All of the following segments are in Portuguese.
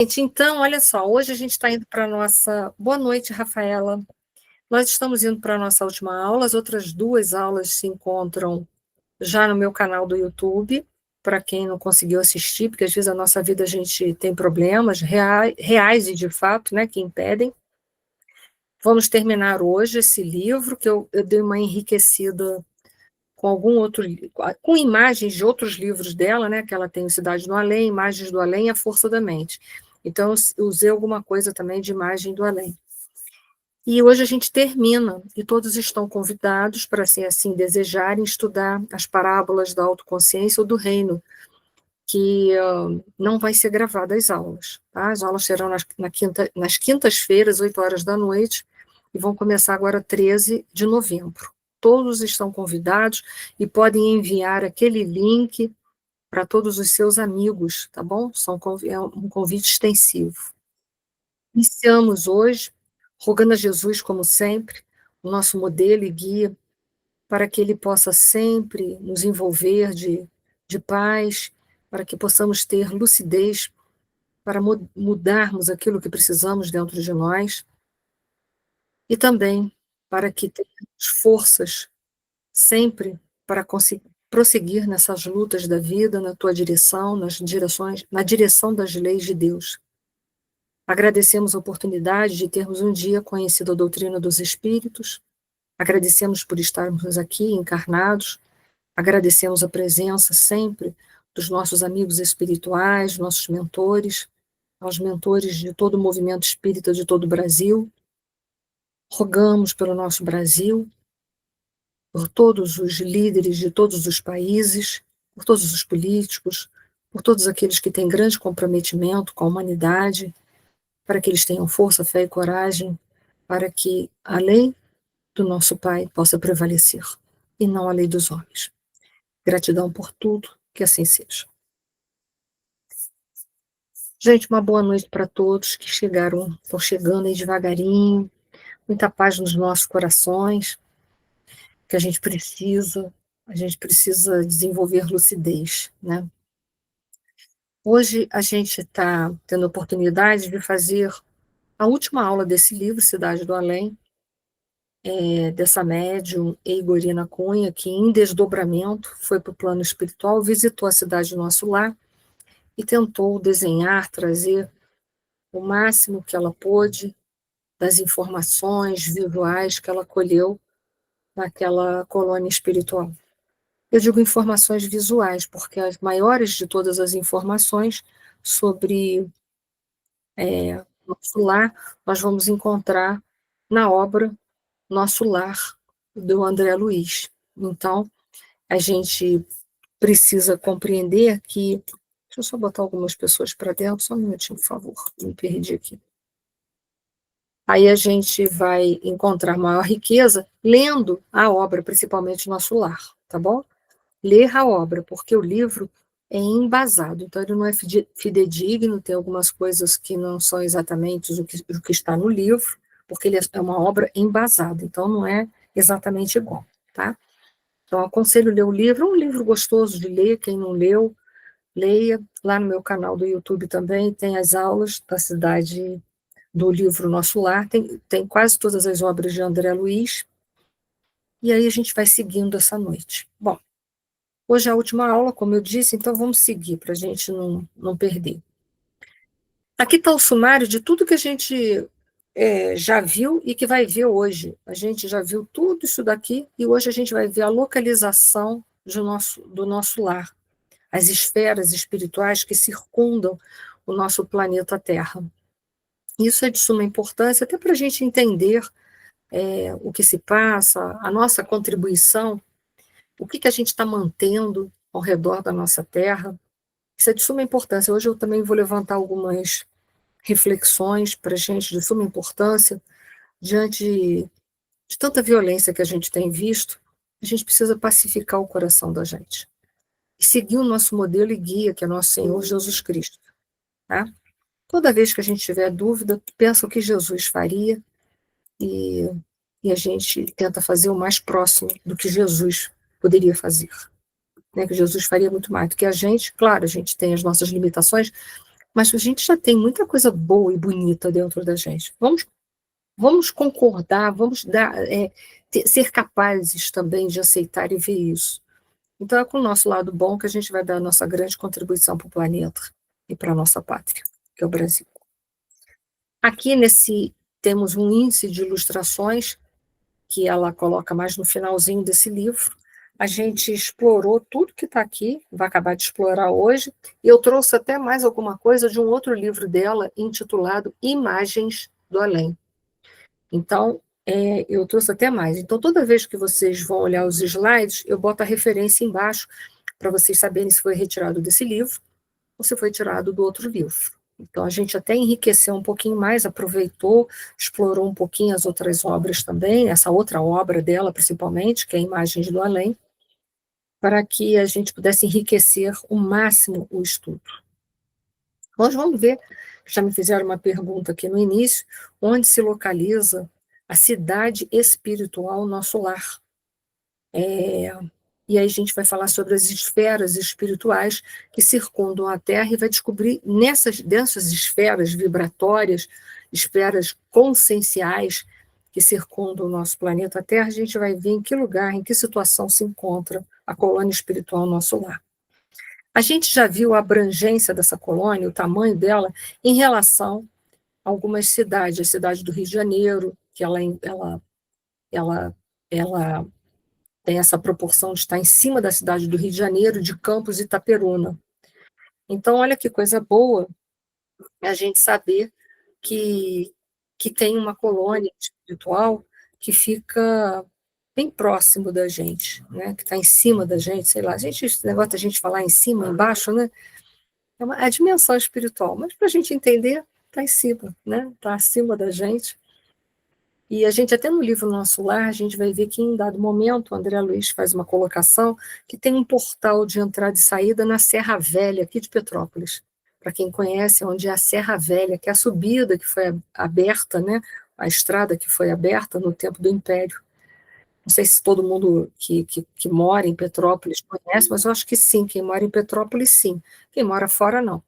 Gente, então, olha só, hoje a gente está indo para a nossa. Boa noite, Rafaela. Nós estamos indo para a nossa última aula, as outras duas aulas se encontram já no meu canal do YouTube, para quem não conseguiu assistir, porque às vezes a nossa vida a gente tem problemas reais e de fato, né, que impedem. Vamos terminar hoje esse livro, que eu dei uma enriquecida com algum outro, com imagens de outros livros dela, né, que ela tem o Cidade do Além, Imagens do Além e A Força da Mente. Então, eu usei alguma coisa também de Imagem do Além. E hoje a gente termina, e todos estão convidados para, se assim desejarem, estudar as parábolas da autoconsciência ou do reino, que não vai ser gravada as aulas. Tá? As aulas serão nas quintas-feiras, 8 horas da noite, e vão começar agora 13 de novembro. Todos estão convidados e podem enviar aquele link para todos os seus amigos, tá bom? É um convite extensivo. Iniciamos hoje, rogando a Jesus, como sempre, o nosso modelo e guia, para que ele possa sempre nos envolver de paz, para que possamos ter lucidez para mudarmos aquilo que precisamos dentro de nós, e também para que tenhamos forças sempre para conseguir prosseguir nessas lutas da vida, na tua direção, na direção das leis de Deus. Agradecemos a oportunidade de termos um dia conhecido a doutrina dos Espíritos, agradecemos por estarmos aqui encarnados, agradecemos a presença sempre dos nossos amigos espirituais, nossos mentores, aos mentores de todo o movimento espírita de todo o Brasil. Rogamos pelo nosso Brasil, por todos os líderes de todos os países, por todos os políticos, por todos aqueles que têm grande comprometimento com a humanidade, para que eles tenham força, fé e coragem, para que a lei do nosso Pai possa prevalecer, e não a lei dos homens. Gratidão por tudo, que assim seja. Gente, uma boa noite para todos que estão chegando aí devagarinho, muita paz nos nossos corações, que a gente precisa desenvolver lucidez, né? Hoje a gente está tendo a oportunidade de fazer a última aula desse livro, Cidade do Além, dessa médium Eigorina Cunha, que em desdobramento foi para o plano espiritual, visitou a cidade do nosso lar e tentou desenhar, trazer o máximo que ela pôde das informações visuais que ela colheu naquela colônia espiritual. Eu digo informações visuais, porque as maiores de todas as informações sobre nosso lar, nós vamos encontrar na obra Nosso Lar, do André Luiz. Então, a gente precisa compreender que... Deixa eu só botar algumas pessoas para dentro, só um minutinho, por favor, me perdi aqui. Aí a gente vai encontrar maior riqueza lendo a obra, principalmente Nosso Lar, tá bom? Ler a obra, porque o livro é embasado, então ele não é fidedigno, tem algumas coisas que não são exatamente o que está no livro, porque ele é uma obra embasada, então não é exatamente igual, tá? Então, aconselho ler o livro, é um livro gostoso de ler, quem não leu, leia. Lá no meu canal do YouTube também tem as aulas da cidade do livro Nosso Lar, tem quase todas as obras de André Luiz, e aí a gente vai seguindo essa noite. Bom, hoje é a última aula, como eu disse, então vamos seguir, para a gente não perder. Aqui está o sumário de tudo que a gente já viu e que vai ver hoje. A gente já viu tudo isso daqui, e hoje a gente vai ver a localização do nosso lar, as esferas espirituais que circundam o nosso planeta Terra. Isso é de suma importância, até para a gente entender o que se passa, a nossa contribuição, o que a gente está mantendo ao redor da nossa Terra. Isso é de suma importância. Hoje eu também vou levantar algumas reflexões para a gente de suma importância, diante de tanta violência que a gente tem visto. A gente precisa pacificar o coração da gente e seguir o nosso modelo e guia, que é nosso Senhor Jesus Cristo. Tá? Toda vez que a gente tiver dúvida, pensa o que Jesus faria e a gente tenta fazer o mais próximo do que Jesus poderia fazer. Né? Que Jesus faria muito mais do que a gente. Claro, a gente tem as nossas limitações, mas a gente já tem muita coisa boa e bonita dentro da gente. Vamos concordar, vamos ser capazes também de aceitar e ver isso. Então, é com o nosso lado bom que a gente vai dar a nossa grande contribuição para o planeta e para a nossa pátria, que é o Brasil. Aqui temos um índice de ilustrações que ela coloca mais no finalzinho desse livro. A gente explorou tudo que está aqui, vai acabar de explorar hoje, e eu trouxe até mais alguma coisa de um outro livro dela, intitulado Imagens do Além. Então, eu trouxe até mais. Então, toda vez que vocês vão olhar os slides, eu boto a referência embaixo, para vocês saberem se foi retirado desse livro ou se foi tirado do outro livro. Então, a gente até enriqueceu um pouquinho mais, aproveitou, explorou um pouquinho as outras obras também, essa outra obra dela, principalmente, que é Imagens do Além, para que a gente pudesse enriquecer o máximo o estudo. Nós vamos ver, já me fizeram uma pergunta aqui no início, onde se localiza a cidade espiritual, nosso lar. E aí a gente vai falar sobre as esferas espirituais que circundam a Terra e vai descobrir dessas esferas vibratórias, esferas conscienciais que circundam o nosso planeta Terra, a gente vai ver em que lugar, em que situação se encontra a colônia espiritual nosso lar. A gente já viu a abrangência dessa colônia, o tamanho dela, em relação a algumas cidades, a cidade do Rio de Janeiro, que ela tem essa proporção de estar em cima da cidade do Rio de Janeiro, de Campos e Itaperuna. Então, olha que coisa boa a gente saber que, que tem uma colônia espiritual que fica bem próximo da gente, né? Que está em cima da gente, sei lá. Esse negócio da gente falar em cima, embaixo, né? É a dimensão espiritual, mas para a gente entender, está em cima, né? Está acima da gente. E a gente, até no livro Nosso Lar, a gente vai ver que em dado momento, o André Luiz faz uma colocação que tem um portal de entrada e saída na Serra Velha, aqui de Petrópolis. Para quem conhece, onde é a Serra Velha, que é a subida que foi aberta, né? A estrada que foi aberta no tempo do Império. Não sei se todo mundo que mora em Petrópolis conhece, mas eu acho que sim, quem mora em Petrópolis, sim. Quem mora fora, não.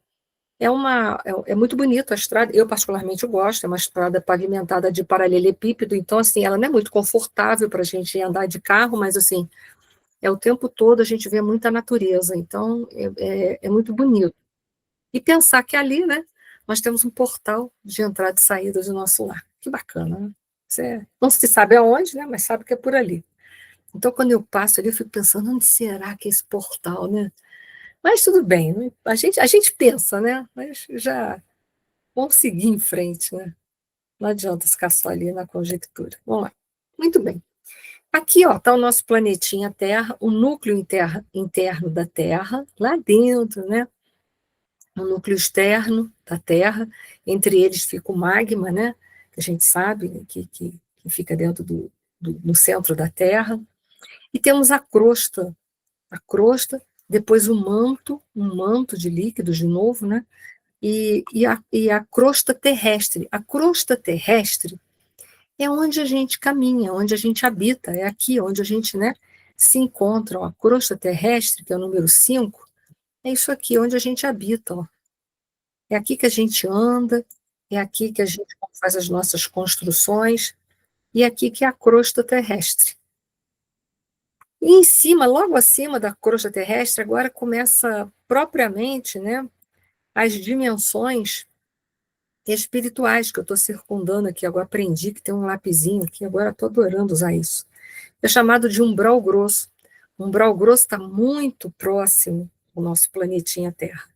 É muito bonita a estrada, eu particularmente gosto, é uma estrada pavimentada de paralelepípedo, então, assim, ela não é muito confortável para a gente andar de carro, mas, assim, o tempo todo a gente vê muita natureza, então, é muito bonito. E pensar que ali, né, nós temos um portal de entrada e saída do nosso lar. Que bacana, né? Não se sabe aonde, né, mas sabe que é por ali. Então, quando eu passo ali, eu fico pensando, onde será que é esse portal, né? Mas tudo bem, né? A gente pensa, né? Mas já vamos seguir em frente, né? Não adianta ficar só ali na conjectura. Vamos lá. Muito bem. Aqui, ó, está o nosso planetinha Terra, o núcleo interno da Terra, lá dentro, né? O núcleo externo da Terra, entre eles fica o magma, né? Que a gente sabe, né? Que fica dentro no centro da Terra. E temos a crosta, depois um manto de líquidos de novo, né? E a crosta terrestre. A crosta terrestre é onde a gente caminha, onde a gente habita, é aqui onde a gente, né, se encontra. Ó, a crosta terrestre, que é o número 5, é isso aqui, onde a gente habita. Ó. É aqui que a gente anda, é aqui que a gente faz as nossas construções, e é aqui que é a crosta terrestre. E em cima, logo acima da crosta terrestre, agora começa propriamente, né, as dimensões espirituais que eu estou circundando aqui. Agora aprendi que tem um lapisinho aqui, agora estou adorando usar isso. É chamado de umbral grosso. O umbral grosso está muito próximo do nosso planetinha Terra.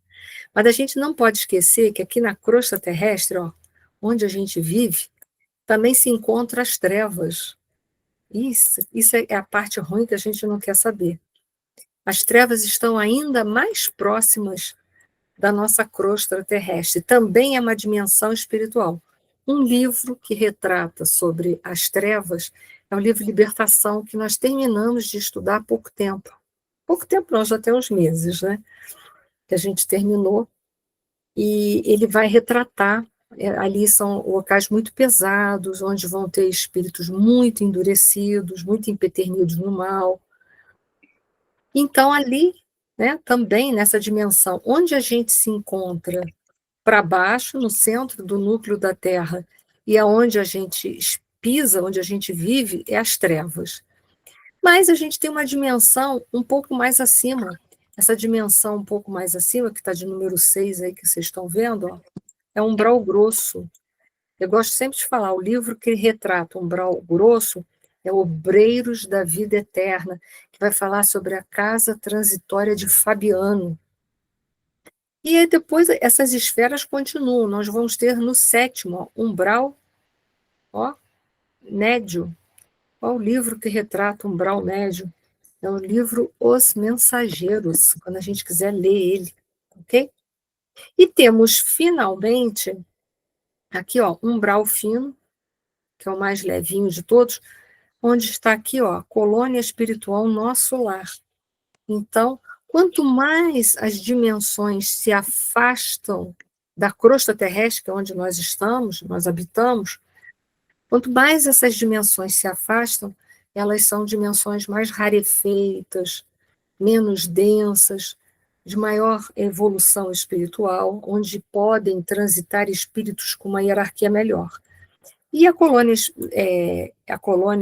Mas a gente não pode esquecer que aqui na crosta terrestre, ó, onde a gente vive, também se encontram as trevas. Isso é a parte ruim que a gente não quer saber. As trevas estão ainda mais próximas da nossa crosta terrestre. Também é uma dimensão espiritual. Um livro que retrata sobre as trevas é o livro Libertação, que nós terminamos de estudar há pouco tempo. Pouco tempo não, já tem uns meses, né? Que a gente terminou. E ele vai retratar, ali são locais muito pesados, onde vão ter espíritos muito endurecidos, muito empedernidos no mal. Então, ali, né, também nessa dimensão, onde a gente se encontra para baixo, no centro do núcleo da Terra, e aonde a gente pisa, onde a gente vive, é as trevas. Mas a gente tem uma dimensão um pouco mais acima. Essa dimensão um pouco mais acima, que está de número 6 aí, que vocês estão vendo, ó, é um umbral grosso. Eu gosto sempre de falar, o livro que retrata o umbral grosso é Obreiros da Vida Eterna, que vai falar sobre a casa transitória de Fabiano. E aí depois essas esferas continuam. Nós vamos ter no sétimo, ó, umbral, ó, médio. Qual o livro que retrata o umbral médio? É o livro Os Mensageiros, quando a gente quiser ler ele, ok? E temos, finalmente, aqui, ó, umbral fino, que é o mais levinho de todos, onde está aqui, ó, colônia espiritual nosso lar. Então, quanto mais as dimensões se afastam da crosta terrestre, que é onde nós estamos, nós habitamos, quanto mais essas dimensões se afastam, elas são dimensões mais rarefeitas, menos densas, de maior evolução espiritual, onde podem transitar espíritos com uma hierarquia melhor. E a colônia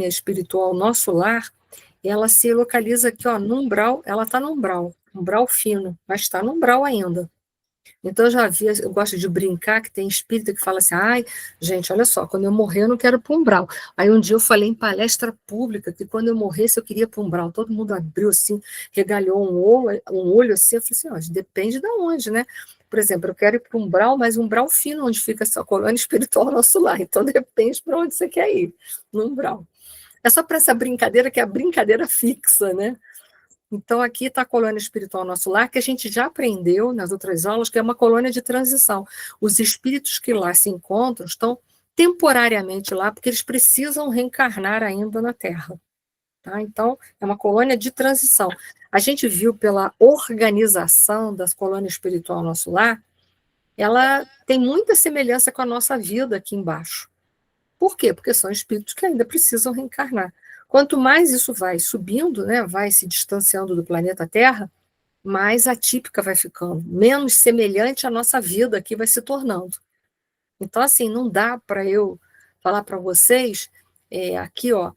espiritual Nosso Lar, ela se localiza aqui, ó, no umbral, ela está no umbral fino, mas está no umbral ainda. Então, eu já vi, eu gosto de brincar, que tem espírita que fala assim, ai, gente, olha só, quando eu morrer eu não quero ir para o umbral. Aí um dia eu falei em palestra pública que quando eu morresse eu queria ir para o umbral. Todo mundo abriu assim, regalhou um olho assim, eu falei assim, ó, depende de onde, né? Por exemplo, eu quero ir para o umbral, mas um umbral fino, onde fica essa colônia espiritual nosso lar. Então, depende para onde você quer ir, no umbral. É só para essa brincadeira, que é a brincadeira fixa, né? Então, aqui está a colônia espiritual nosso lar, que a gente já aprendeu nas outras aulas, que é uma colônia de transição. Os espíritos que lá se encontram estão temporariamente lá, porque eles precisam reencarnar ainda na Terra. Tá? Então, é uma colônia de transição. A gente viu pela organização das colônias espiritual nosso lar, ela tem muita semelhança com a nossa vida aqui embaixo. Por quê? Porque são espíritos que ainda precisam reencarnar. Quanto mais isso vai subindo, né, vai se distanciando do planeta Terra, mais atípica vai ficando, menos semelhante à nossa vida aqui vai se tornando. Então, assim, não dá para eu falar para vocês, aqui, ó,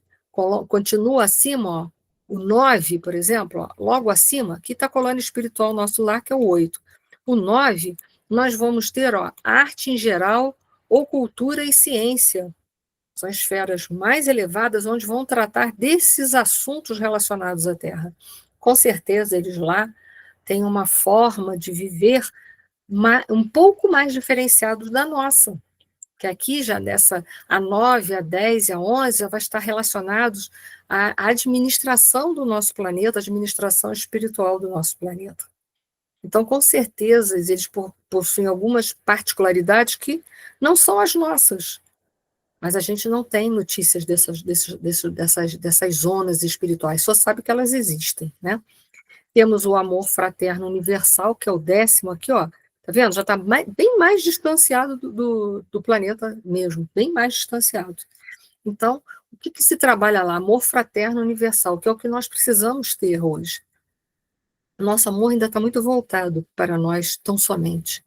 continua acima, ó, o 9, por exemplo, ó, logo acima, aqui está a colônia espiritual nosso lar, que é o 8. O 9, nós vamos ter, ó, arte em geral, ou cultura e ciência. São esferas mais elevadas, onde vão tratar desses assuntos relacionados à Terra. Com certeza, eles lá têm uma forma de viver um pouco mais diferenciado da nossa, que aqui já a 9, a 10 e a 11 já vai estar relacionados à administração do nosso planeta, à administração espiritual do nosso planeta. Então, com certeza, eles possuem algumas particularidades que não são as nossas, mas a gente não tem notícias dessas zonas espirituais, só sabe que elas existem, né? Temos o amor fraterno universal, que é o 10º aqui, ó. Tá vendo? Já está bem mais distanciado do planeta mesmo, bem mais distanciado. Então, o que se trabalha lá? Amor fraterno universal, que é o que nós precisamos ter hoje. Nosso amor ainda está muito voltado para nós, tão somente.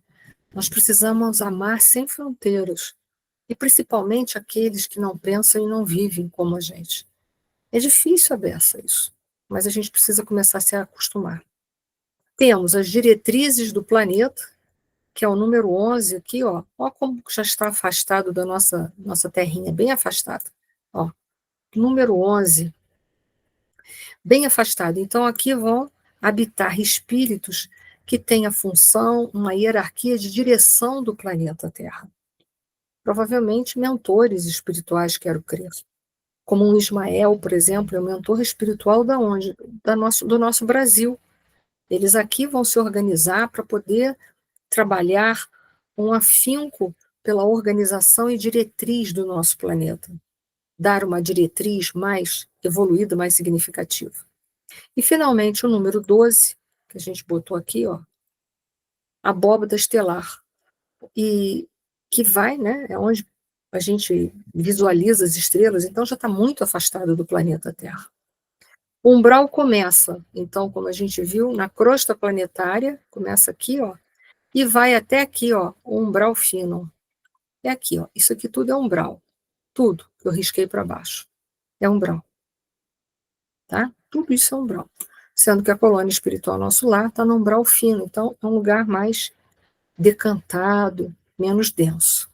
Nós precisamos amar sem fronteiras, e principalmente aqueles que não pensam e não vivem como a gente. É difícil a beça isso, mas a gente precisa começar a se acostumar. Temos as diretrizes do planeta, que é o número 11 aqui, ó. Ó como já está afastado da nossa terrinha, bem afastado. Ó, número 11, bem afastado. Então, aqui vão habitar espíritos que têm a função, uma hierarquia de direção do planeta Terra. Provavelmente mentores espirituais, quero crer. Como um Ismael, por exemplo, é o mentor espiritual da onde? Do nosso Brasil. Eles aqui vão se organizar para poder trabalhar um afinco pela organização e diretriz do nosso planeta. Dar uma diretriz mais evoluída, mais significativa. E, finalmente, o número 12, que a gente botou aqui, ó, abóbada estelar. E que vai, né, é onde a gente visualiza as estrelas, então já está muito afastado do planeta Terra. O umbral começa, então, como a gente viu, na crosta planetária, começa aqui, ó, e vai até aqui, ó, o umbral fino. É aqui, ó. Isso aqui tudo é umbral. Tudo que eu risquei para baixo é umbral. Tá? Tudo isso é umbral. Sendo que a colônia espiritual nosso lar está no umbral fino, então é um lugar mais decantado, menos denso.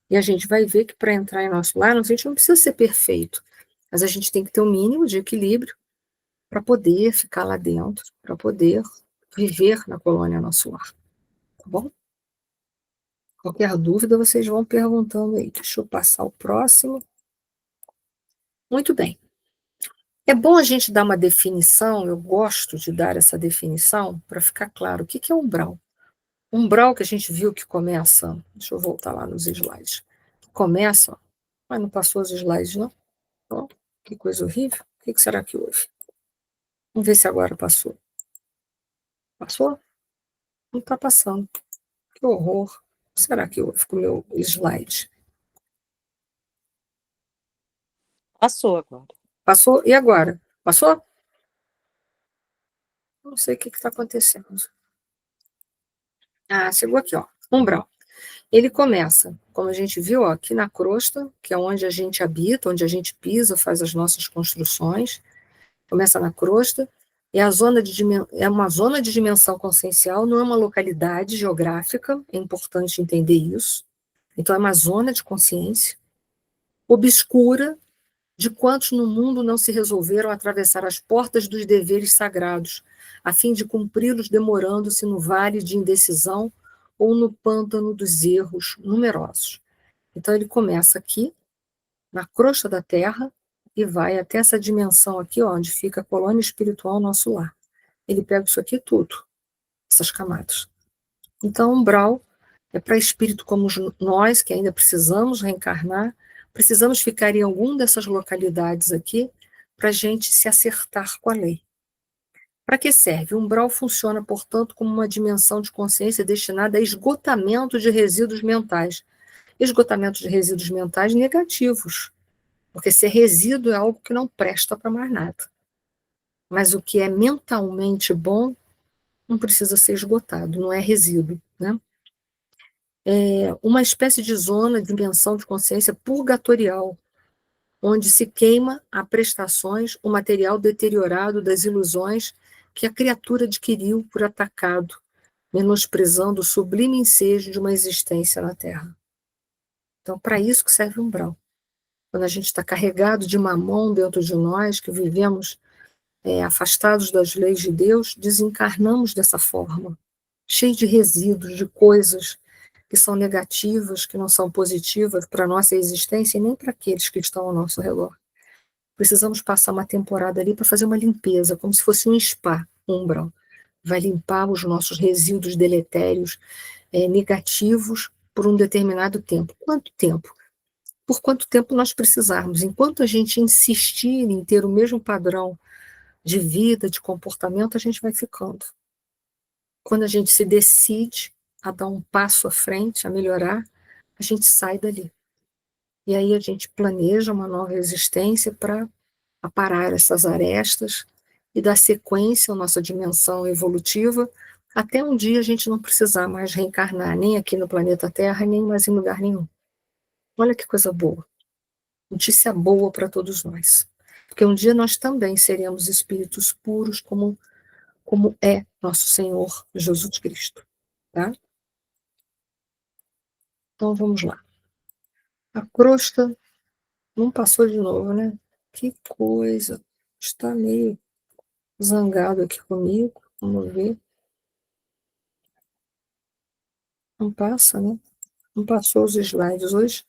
E a gente vai ver que para entrar em nosso lar, a gente não precisa ser perfeito, mas a gente tem que ter um mínimo de equilíbrio para poder ficar lá dentro, para poder viver na colônia nosso lar. Tá bom? Qualquer dúvida, vocês vão perguntando aí. Deixa eu passar o próximo. Muito bem. É bom a gente dar uma definição, eu gosto de dar essa definição, para ficar claro o que é umbral. Umbral que a gente viu que começa, deixa eu voltar lá nos slides, começa, mas não passou os slides não? Oh, que coisa horrível, o que será que houve? Vamos ver se agora passou. Passou? Não está passando, que horror. O que será que houve com o meu slide? Passou agora. Passou, e agora? Passou? Não sei o que está acontecendo. Ah, chegou aqui, ó, umbral. Ele começa, como a gente viu, ó, aqui na crosta, que é onde a gente habita, onde a gente pisa, faz as nossas construções. Começa na crosta, é uma zona de dimensão consciencial, não é uma localidade geográfica, é importante entender isso. Então, é uma zona de consciência obscura de quantos no mundo não se resolveram atravessar as portas dos deveres sagrados, a fim de cumpri-los demorando-se no vale de indecisão ou no pântano dos erros numerosos. Então, ele começa aqui, na crosta da Terra, e vai até essa dimensão aqui, ó, onde fica a colônia espiritual nosso lar. Ele pega isso aqui tudo, essas camadas. Então, umbral é para espírito como nós, que ainda precisamos reencarnar, precisamos ficar em alguma dessas localidades aqui para a gente se acertar com a lei. Para que serve? O umbral funciona, portanto, como uma dimensão de consciência destinada a esgotamento de resíduos mentais. Esgotamento de resíduos mentais negativos, porque ser resíduo é algo que não presta para mais nada. Mas o que é mentalmente bom não precisa ser esgotado, não é resíduo, né? É uma espécie de zona, dimensão de consciência purgatorial, onde se queima a prestações o material deteriorado das ilusões que a criatura adquiriu por atacado, menosprezando o sublime ensejo de uma existência na Terra. Então, para isso que serve o umbral. Quando a gente está carregado de mamão dentro de nós, que vivemos afastados das leis de Deus, desencarnamos dessa forma, cheio de resíduos, de coisas que são negativas, que não são positivas para a nossa existência e nem para aqueles que estão ao nosso redor. Precisamos passar uma temporada ali para fazer uma limpeza, como se fosse um spa, um umbral. Vai limpar os nossos resíduos deletérios, negativos, por um determinado tempo. Quanto tempo? Por quanto tempo nós precisarmos. Enquanto a gente insistir em ter o mesmo padrão de vida, de comportamento, a gente vai ficando. Quando a gente se decide a dar um passo à frente, a melhorar, a gente sai dali. E aí a gente planeja uma nova existência para aparar essas arestas e dar sequência à nossa dimensão evolutiva, até um dia a gente não precisar mais reencarnar, nem aqui no planeta Terra, nem mais em lugar nenhum. Olha que coisa boa. Notícia boa para todos nós. Porque um dia nós também seremos espíritos puros, como é nosso Senhor Jesus Cristo. Tá? Então vamos lá. A crosta não passou de novo, né? Que coisa. Está meio zangado aqui comigo. Vamos ver. Não passa, né? Não passou os slides hoje.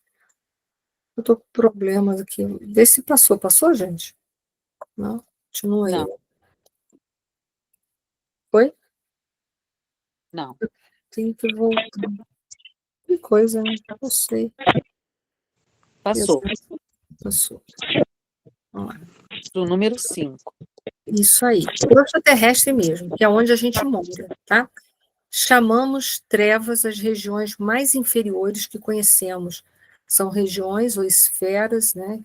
Eu tô com problemas aqui. Vê se passou. Passou, gente? Não? Continua aí. Não. Foi? Não. Tem que voltar. Que coisa, né? Eu sei. Passou. Passou. Vamos lá. Do número 5. Isso aí. Crosta terrestre mesmo, que é onde a gente mora, tá? Chamamos trevas as regiões mais inferiores que conhecemos. São regiões ou esferas, né?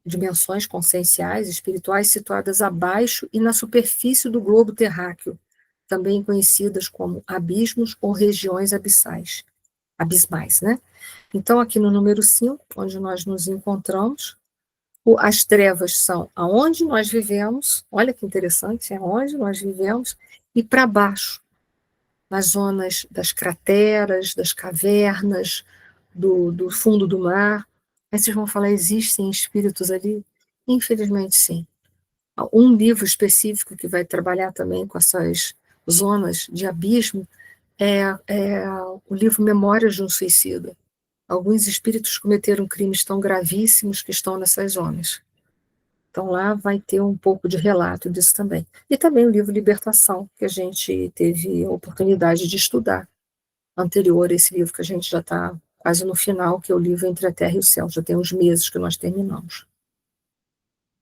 Dimensões conscienciais, espirituais, situadas abaixo e na superfície do globo terráqueo, também conhecidas como abismos ou regiões abismais, né? Então, aqui no número 5, onde nós nos encontramos, as trevas são aonde nós vivemos, olha que interessante, é onde nós vivemos, e para baixo, nas zonas das crateras, das cavernas, do fundo do mar. Aí vocês vão falar, existem espíritos ali? Infelizmente, sim. Um livro específico que vai trabalhar também com essas zonas de abismo é o livro Memórias de um Suicida. Alguns espíritos cometeram crimes tão gravíssimos que estão nessas zonas. Então, lá vai ter um pouco de relato disso também. E também o livro Libertação, que a gente teve a oportunidade de estudar, anterior a esse livro, que a gente já está quase no final, que é o livro Entre a Terra e o Céu. Já tem uns meses que nós terminamos.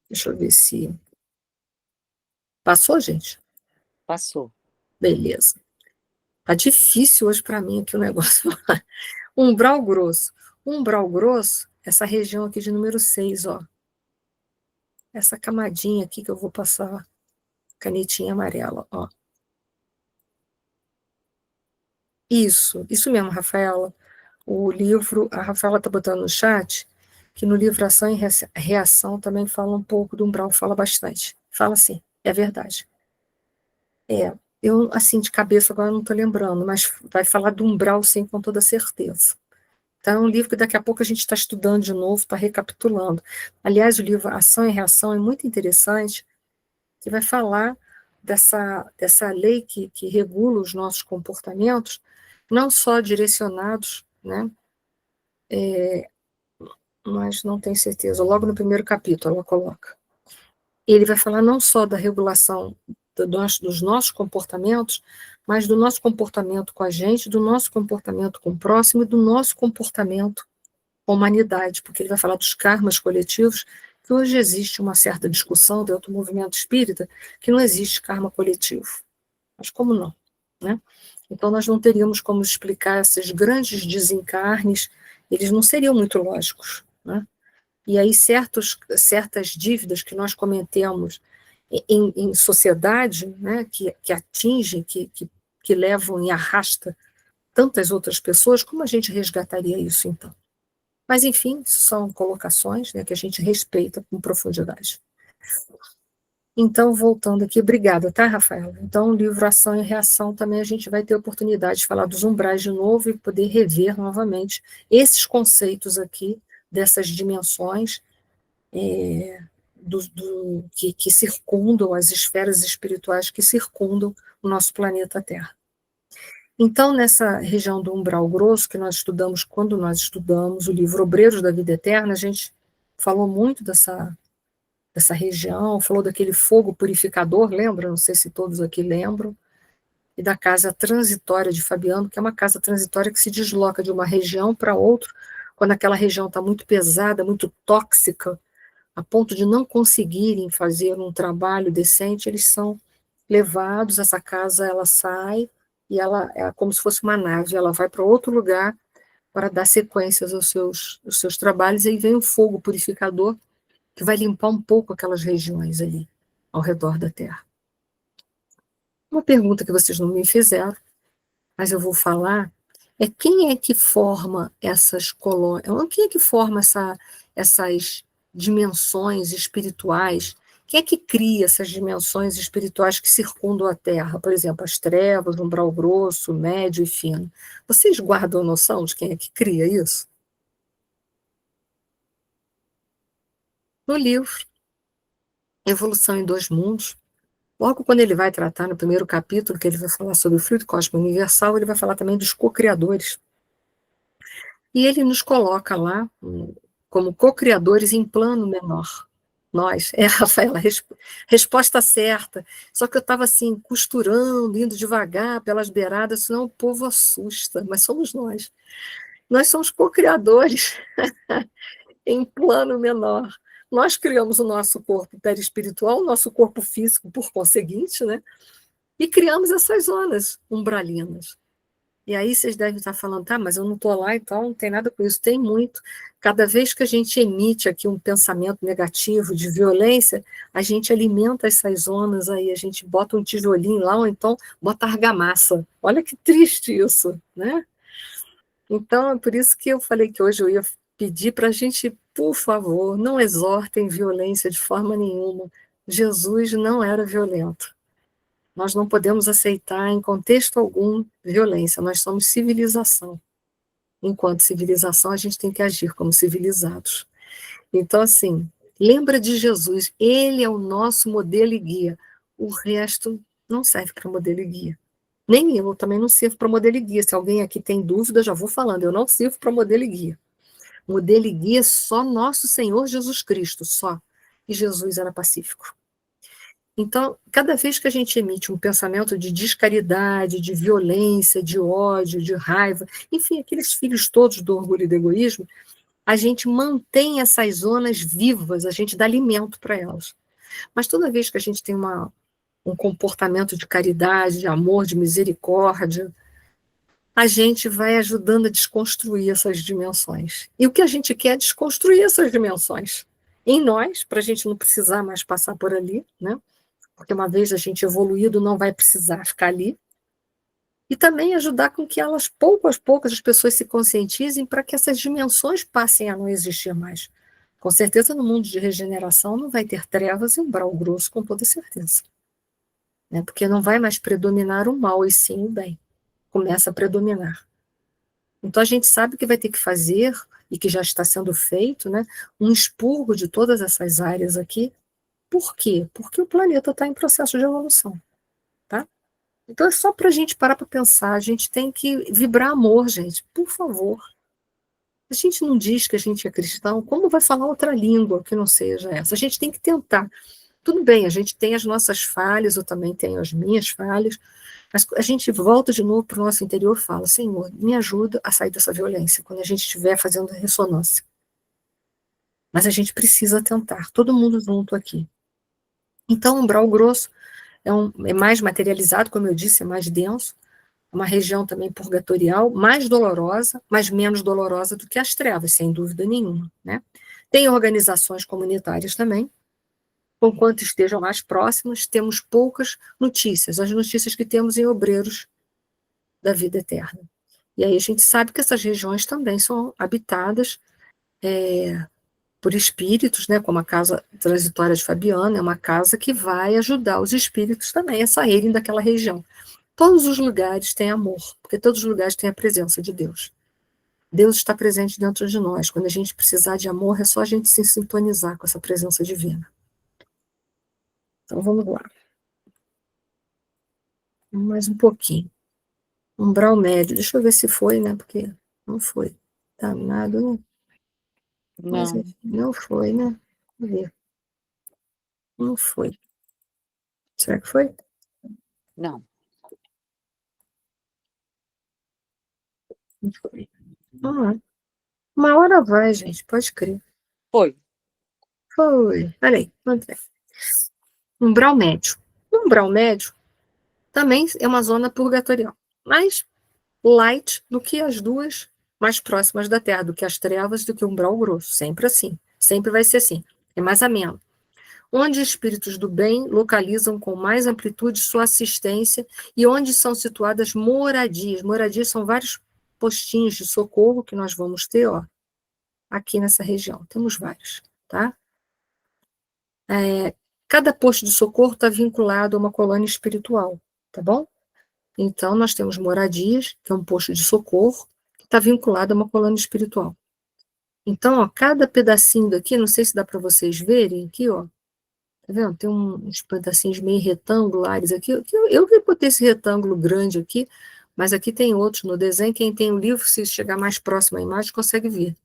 Deixa eu ver se... Passou, gente? Passou. Beleza. Tá difícil hoje para mim aqui o negócio. Umbral grosso. Umbral grosso, essa região aqui de número 6, ó. Essa camadinha aqui que eu vou passar canetinha amarela, ó. Isso mesmo, Rafaela. O livro, a Rafaela está botando no chat, que no livro Ação e Reação também fala um pouco do umbral, fala bastante. Fala sim, é verdade. Eu, assim, de cabeça agora não estou lembrando, mas vai falar do umbral, sim, com toda certeza. Então, é um livro que daqui a pouco a gente está estudando de novo, está recapitulando. Aliás, o livro Ação e Reação é muito interessante, que vai falar dessa lei que regula os nossos comportamentos, não só direcionados, né, mas não tenho certeza, logo no primeiro capítulo ela coloca. Ele vai falar não só da regulação dos nossos comportamentos, mas do nosso comportamento com a gente, do nosso comportamento com o próximo e do nosso comportamento com a humanidade, porque ele vai falar dos karmas coletivos, que hoje existe uma certa discussão dentro do movimento espírita, que não existe karma coletivo. Mas como não? Né? Então, nós não teríamos como explicar esses grandes desencarnes, eles não seriam muito lógicos. Né? E aí, certas dívidas que nós cometemos em sociedade, né, que atingem, que levam e arrasta tantas outras pessoas, como a gente resgataria isso, então? Mas, enfim, são colocações, né, que a gente respeita com profundidade. Então, voltando aqui, obrigada, tá, Rafaela? Então, o livro Ação e Reação também a gente vai ter oportunidade de falar dos umbrais de novo e poder rever novamente esses conceitos aqui, dessas dimensões que circundam, as esferas espirituais que circundam o nosso planeta Terra. Então, nessa região do umbral grosso, que nós estudamos, quando nós estudamos o livro Obreiros da Vida Eterna, a gente falou muito dessa região, falou daquele fogo purificador, lembra? Não sei se todos aqui lembram, e da casa transitória de Fabiano, que é uma casa transitória que se desloca de uma região para outra, quando aquela região está muito pesada, muito tóxica, a ponto de não conseguirem fazer um trabalho decente, eles são levados, essa casa ela sai, e ela é como se fosse uma nave, ela vai para outro lugar para dar sequências aos seus trabalhos, e aí vem o fogo purificador, que vai limpar um pouco aquelas regiões ali, ao redor da Terra. Uma pergunta que vocês não me fizeram, mas eu vou falar, é quem é que forma essas colônias, quem é que forma essas dimensões espirituais, quem é que cria essas dimensões espirituais que circundam a Terra, por exemplo, as trevas, o umbral grosso, médio e fino. Vocês guardam noção de quem é que cria isso? No livro Evolução em Dois Mundos, logo quando ele vai tratar, no primeiro capítulo, que ele vai falar sobre o fluido cósmico universal, ele vai falar também dos co-criadores. E ele nos coloca lá como co-criadores em plano menor. Nós, Rafaela, resposta certa. Só que eu estava assim, costurando, indo devagar pelas beiradas, senão o povo assusta, mas somos nós. Nós somos co-criadores em plano menor. Nós criamos o nosso corpo perispiritual, o nosso corpo físico, por conseguinte, né? E criamos essas zonas umbralinas. E aí vocês devem estar falando, tá, mas eu não estou lá, então não tem nada com isso. Tem muito. Cada vez que a gente emite aqui um pensamento negativo de violência, a gente alimenta essas zonas aí, a gente bota um tijolinho lá, ou então bota argamassa. Olha que triste isso, né? Então, é por isso que eu falei que hoje eu ia pedir para a gente, por favor, não exortem violência de forma nenhuma. Jesus não era violento. Nós não podemos aceitar, em contexto algum, violência. Nós somos civilização. Enquanto civilização, a gente tem que agir como civilizados. Então, assim, lembra de Jesus. Ele é o nosso modelo e guia. O resto não serve para modelo e guia. Nem eu também não sirvo para modelo e guia. Se alguém aqui tem dúvida, já vou falando. Eu não sirvo para modelo e guia. Modelo e guia é só nosso Senhor Jesus Cristo, só. E Jesus era pacífico. Então, cada vez que a gente emite um pensamento de descaridade, de violência, de ódio, de raiva, enfim, aqueles filhos todos do orgulho e do egoísmo, a gente mantém essas zonas vivas, a gente dá alimento para elas. Mas toda vez que a gente tem um comportamento de caridade, de amor, de misericórdia, a gente vai ajudando a desconstruir essas dimensões. E o que a gente quer é desconstruir essas dimensões em nós, para a gente não precisar mais passar por ali, né? Porque uma vez a gente evoluído não vai precisar ficar ali, e também ajudar com que elas, pouco a pouco, as pessoas se conscientizem para que essas dimensões passem a não existir mais. Com certeza, no mundo de regeneração não vai ter trevas e umbral grosso, com toda certeza. Né? Porque não vai mais predominar o mal, e sim o bem. Começa a predominar. Então a gente sabe que vai ter que fazer, e que já está sendo feito, né, um expurgo de todas essas áreas aqui. Por quê? Porque o planeta está em processo de evolução. Tá? Então é só para a gente parar para pensar, a gente tem que vibrar amor, gente, por favor. A gente não diz que a gente é cristão, como vai falar outra língua que não seja essa? A gente tem que tentar. Tudo bem, a gente tem as nossas falhas, eu também tenho as minhas falhas, mas a gente volta de novo para o nosso interior e fala, Senhor, me ajuda a sair dessa violência, quando a gente estiver fazendo ressonância. Mas a gente precisa tentar, todo mundo junto aqui. Então, o umbral grosso é mais materializado, como eu disse, é mais denso, é uma região também purgatorial, mais dolorosa, mas menos dolorosa do que as trevas, sem dúvida nenhuma. Né? Tem organizações comunitárias também, conquanto estejam mais próximas, temos poucas notícias, as notícias que temos em obreiros da vida eterna. E aí a gente sabe que essas regiões também são habitadas por espíritos, né, como a casa transitória de Fabiana, é uma casa que vai ajudar os espíritos também a saírem daquela região. Todos os lugares têm amor, porque todos os lugares têm a presença de Deus. Deus está presente dentro de nós. Quando a gente precisar de amor, é só a gente se sintonizar com essa presença divina. Então vamos lá. Mais um pouquinho. Umbral médio. Deixa eu ver se foi, né? Porque não foi. Danado, né? Mas Não, não foi, né? Vamos ver. Não foi. Será que foi? não. Não foi. Ah, uma hora vai, gente. Pode crer. Foi. Foi. Olha aí. André. Umbral médio. Umbral médio também é uma zona purgatorial. Mais light do que as duas mais próximas da Terra, do que as trevas, do que o umbral grosso. Sempre assim. Sempre vai ser assim. É mais ameno. Onde espíritos do bem localizam com mais amplitude sua assistência e onde são situadas moradias. Moradias são vários postinhos de socorro que nós vamos ter, ó, aqui nessa região. Temos vários, tá? Cada posto de socorro está vinculado a uma colônia espiritual, tá bom? Então, nós temos moradias, que é um posto de socorro, que está vinculado a uma colônia espiritual. Então, ó, cada pedacinho daqui, não sei se dá para vocês verem aqui, ó, tá vendo? Tem uns pedacinhos meio retangulares aqui. Eu que botei esse retângulo grande aqui, mas aqui tem outros no desenho. Quem tem o livro, se chegar mais próximo à imagem, consegue ver.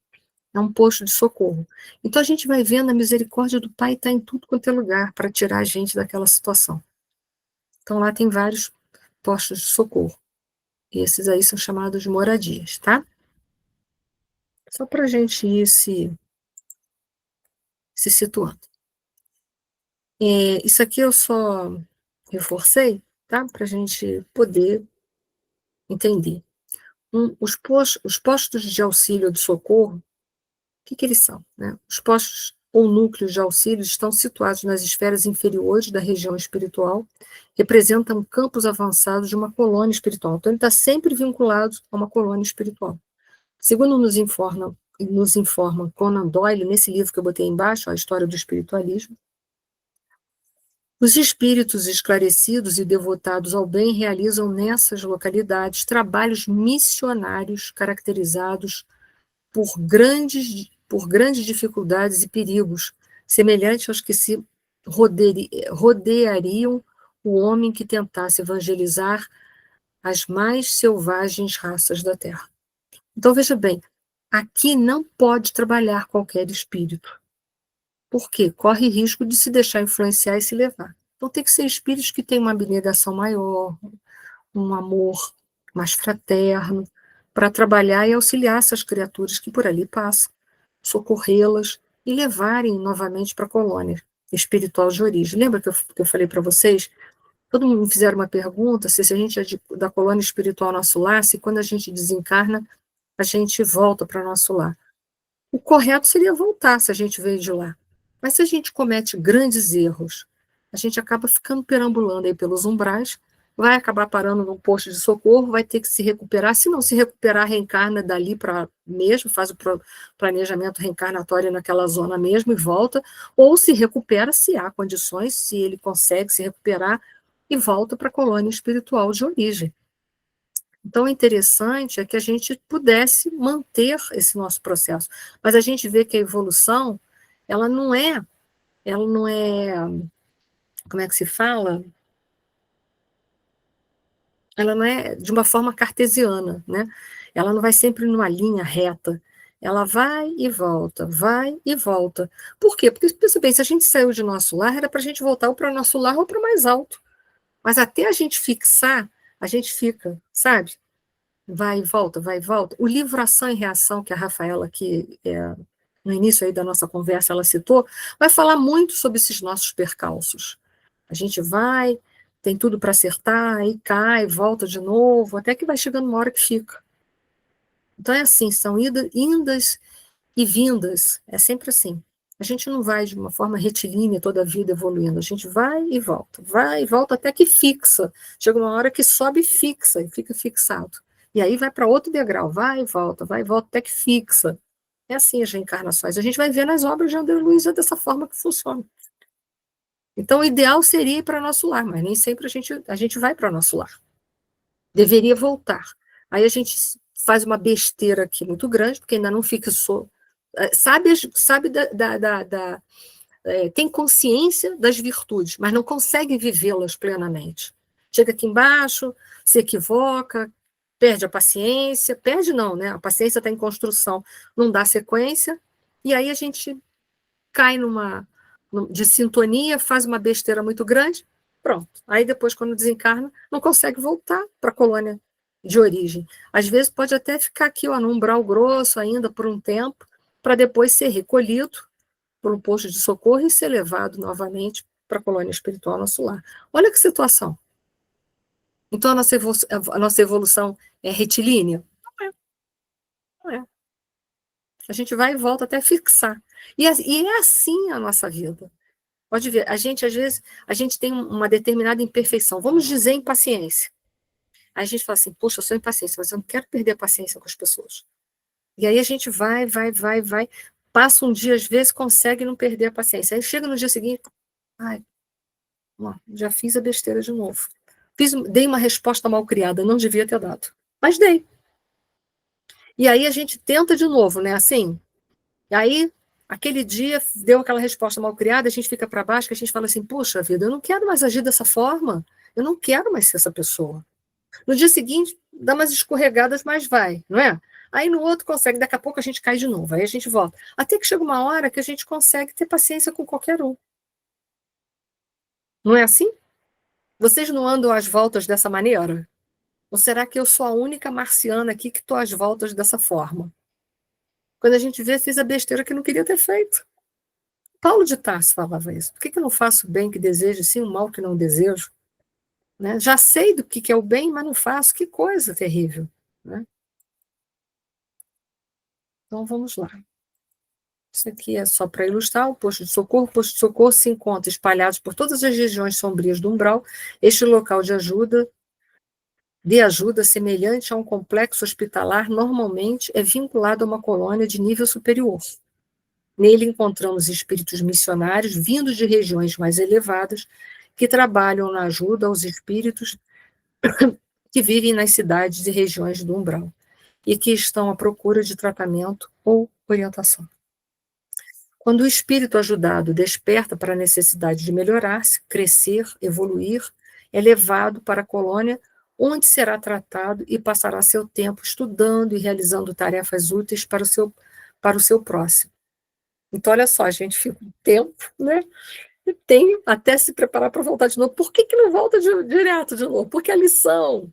É um posto de socorro. Então a gente vai vendo a misericórdia do Pai está em tudo quanto é lugar para tirar a gente daquela situação. Então lá tem vários postos de socorro. E esses aí são chamados de moradias, tá? Só para a gente ir se situando. Isso aqui eu só reforcei, tá? Para a gente poder entender. Os postos de auxílio ou de socorro, o que eles são? Né? Os postos ou núcleos de auxílio estão situados nas esferas inferiores da região espiritual, representam campos avançados de uma colônia espiritual. Então, ele está sempre vinculado a uma colônia espiritual. Segundo nos informa Conan Doyle, nesse livro que eu botei embaixo, A História do Espiritualismo, os espíritos esclarecidos e devotados ao bem realizam nessas localidades trabalhos missionários caracterizados por grandes dificuldades e perigos, semelhantes aos que se rodeariam o homem que tentasse evangelizar as mais selvagens raças da Terra. Então, veja bem, aqui não pode trabalhar qualquer espírito. Por quê? Corre risco de se deixar influenciar e se levar. Então, tem que ser espíritos que têm uma abnegação maior, um amor mais fraterno, para trabalhar e auxiliar essas criaturas que por ali passam, socorrê-las e levarem novamente para a colônia espiritual de origem. Lembra que eu falei para vocês? Todo mundo me fizeram uma pergunta se a gente é da colônia espiritual nosso lar, se quando a gente desencarna, a gente volta para o nosso lar. O correto seria voltar se a gente veio de lá. Mas se a gente comete grandes erros, a gente acaba ficando perambulando aí pelos umbrais, vai acabar parando num posto de socorro, vai ter que se recuperar. Se não se recuperar, reencarna dali para mesmo, faz o planejamento reencarnatório naquela zona mesmo e volta, ou se recupera, se há condições, se ele consegue se recuperar, e volta para a colônia espiritual de origem. Então, o interessante é que a gente pudesse manter esse nosso processo. Mas a gente vê que a evolução, ela não é, como é que se fala? Ela não é de uma forma cartesiana, né? Ela não vai sempre numa linha reta. Ela vai e volta, vai e volta. Por quê? Porque, pensa bem, se a gente saiu de nosso lar, era para a gente voltar ou para o nosso lar ou para mais alto. Mas até a gente fixar, a gente fica, sabe? Vai e volta, vai e volta. O livro Ação e Reação, que a Rafaela, que no início aí da nossa conversa, ela citou, vai falar muito sobre esses nossos percalços. A gente vai, tem tudo para acertar, aí cai, volta de novo, até que vai chegando uma hora que fica. Então é assim, são indas e vindas, é sempre assim. A gente não vai de uma forma retilínea toda a vida evoluindo, a gente vai e volta até que fixa. Chega uma hora que sobe e fixa, e fica fixado. E aí vai para outro degrau, vai e volta, até que fixa. É assim as reencarnações. A gente vai ver nas obras de André Luiz dessa forma que funciona. Então, o ideal seria ir para nosso lar, mas nem sempre a gente vai para nosso lar. Deveria voltar. Aí a gente faz uma besteira aqui muito grande, porque ainda não fixou. Sabe tem consciência das virtudes, mas não consegue vivê-las plenamente. Chega aqui embaixo, se equivoca, perde a paciência, perde não, né? A paciência está em construção, não dá sequência, e aí a gente cai de sintonia, faz uma besteira muito grande, pronto. Aí depois, quando desencarna, não consegue voltar para a colônia de origem. Às vezes pode até ficar aqui, ó, no umbral grosso ainda por um tempo, para depois ser recolhido por um posto de socorro e ser levado novamente para a colônia espiritual nosso lar. Olha que situação. Então a nossa evolução é retilínea? Não é. Não é. A gente vai e volta até fixar. E é assim a nossa vida. Pode ver, a gente, às vezes, a gente tem uma determinada imperfeição, vamos dizer impaciência. Aí a gente fala assim, poxa, eu sou impaciente, mas eu não quero perder a paciência com as pessoas. E aí a gente vai, passa um dia, às vezes, consegue não perder a paciência. Aí chega no dia seguinte, ai, já fiz a besteira de novo. Dei uma resposta mal criada, não devia ter dado. Mas dei. E aí a gente tenta de novo, né? Assim. E aí, aquele dia, deu aquela resposta mal criada, a gente fica para baixo, que a gente fala assim, puxa vida, eu não quero mais agir dessa forma. Eu não quero mais ser essa pessoa. No dia seguinte, dá umas escorregadas, mas vai, não é? Aí no outro consegue, daqui a pouco a gente cai de novo, aí a gente volta. Até que chega uma hora que a gente consegue ter paciência com qualquer um. Não é assim? Vocês não andam às voltas dessa maneira? Ou será que eu sou a única marciana aqui que estou às voltas dessa forma? Quando a gente vê, fiz a besteira que não queria ter feito. Paulo de Tarso falava isso. Por que eu não faço o bem que desejo, sim o mal que não desejo? Né? Já sei do que é o bem, mas não faço. Que coisa terrível. Né? Então, vamos lá. Isso aqui é só para ilustrar o posto de socorro. O posto de socorro se encontra espalhados por todas as regiões sombrias do umbral. Este local de ajuda semelhante a um complexo hospitalar, normalmente é vinculado a uma colônia de nível superior. Nele encontramos espíritos missionários vindos de regiões mais elevadas que trabalham na ajuda aos espíritos que vivem nas cidades e regiões do umbral e que estão à procura de tratamento ou orientação. Quando o espírito ajudado desperta para a necessidade de melhorar-se, crescer, evoluir, é levado para a colônia, onde será tratado e passará seu tempo estudando e realizando tarefas úteis para o seu próximo. Então, olha só, a gente fica um tempo, né? E tem até se preparar para voltar de novo. Por que não volta direto de novo? Porque a lição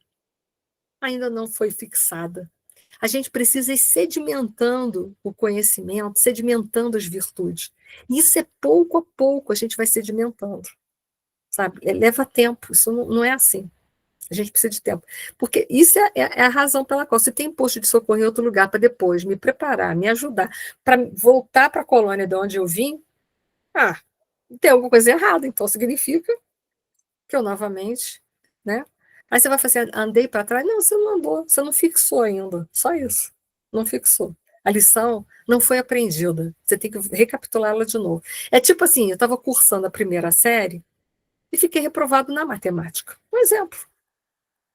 ainda não foi fixada. A gente precisa ir sedimentando o conhecimento, sedimentando as virtudes. E isso é pouco a pouco, a gente vai sedimentando, sabe? Leva tempo, isso não é assim. A gente precisa de tempo. Porque isso é a razão pela qual, se tem posto de socorro em outro lugar para depois me preparar, me ajudar, para voltar para a colônia de onde eu vim, tem alguma coisa errada, então significa que eu novamente, né? Aí você vai fazer, andei para trás? Não, você não andou, você não fixou ainda, só isso, não fixou. A lição não foi aprendida, você tem que recapitulá-la de novo. É tipo assim, eu estava cursando a primeira série e fiquei reprovado na matemática, um exemplo.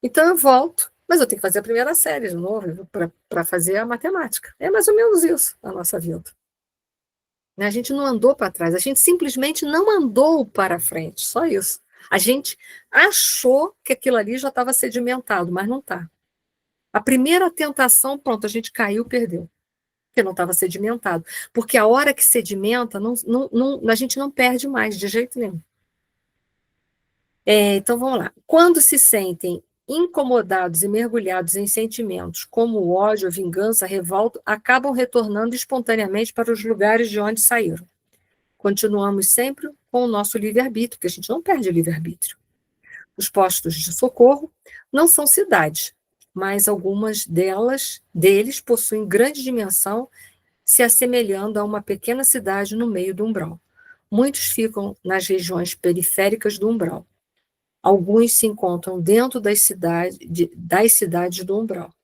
Então eu volto, mas eu tenho que fazer a primeira série de novo para fazer a matemática. É mais ou menos isso a nossa vida. A gente não andou para trás, a gente simplesmente não andou para frente, só isso. A gente achou que aquilo ali já estava sedimentado, mas não está. A primeira tentação, pronto, a gente caiu, perdeu, porque não estava sedimentado. Porque a hora que sedimenta, a gente não perde mais, de jeito nenhum. Então, vamos lá. Quando se sentem incomodados e mergulhados em sentimentos como o ódio, a vingança, a revolta, acabam retornando espontaneamente para os lugares de onde saíram. Continuamos sempre com o nosso livre-arbítrio, porque a gente não perde o livre-arbítrio. Os postos de socorro não são cidades, mas algumas deles possuem grande dimensão, se assemelhando a uma pequena cidade no meio do umbral. Muitos ficam nas regiões periféricas do umbral. Alguns se encontram dentro das cidades do umbral.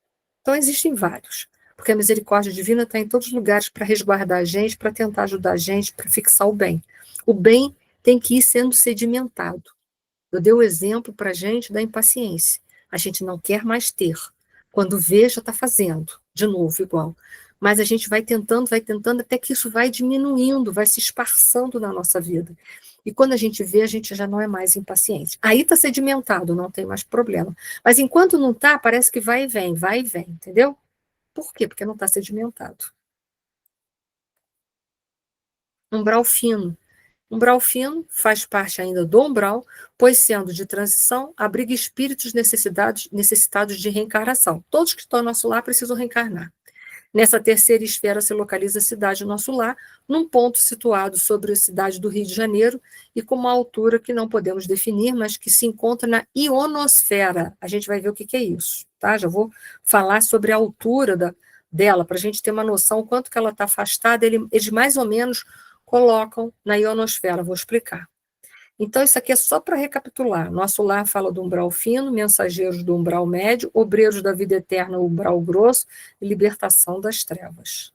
Então, existem vários, porque a misericórdia divina está em todos os lugares para resguardar a gente, para tentar ajudar a gente, para fixar o bem. O bem tem que ir sendo sedimentado. Eu dei o exemplo para a gente da impaciência. A gente não quer mais ter. Quando vê, já está fazendo, de novo, igual. Mas a gente vai tentando, até que isso vai diminuindo, vai se esparçando na nossa vida. E quando a gente vê, a gente já não é mais impaciente. Aí está sedimentado, não tem mais problema. Mas enquanto não está, parece que vai e vem, entendeu? Por quê? Porque não está sedimentado. Umbral fino. Umbral fino faz parte ainda do umbral, pois sendo de transição, abriga espíritos necessitados de reencarnação. Todos que estão no nosso lar precisam reencarnar. Nessa terceira esfera se localiza a cidade Nosso Lar, num ponto situado sobre a cidade do Rio de Janeiro e com uma altura que não podemos definir, mas que se encontra na ionosfera. A gente vai ver o que é isso, tá? Já vou falar sobre a altura dela, para a gente ter uma noção quanto que ela está afastada. Eles mais ou menos colocam na ionosfera, vou explicar. Então, isso aqui é só para recapitular. Nosso lar fala do umbral fino, mensageiros do umbral médio, obreiros da vida eterna, umbral grosso, e libertação das trevas.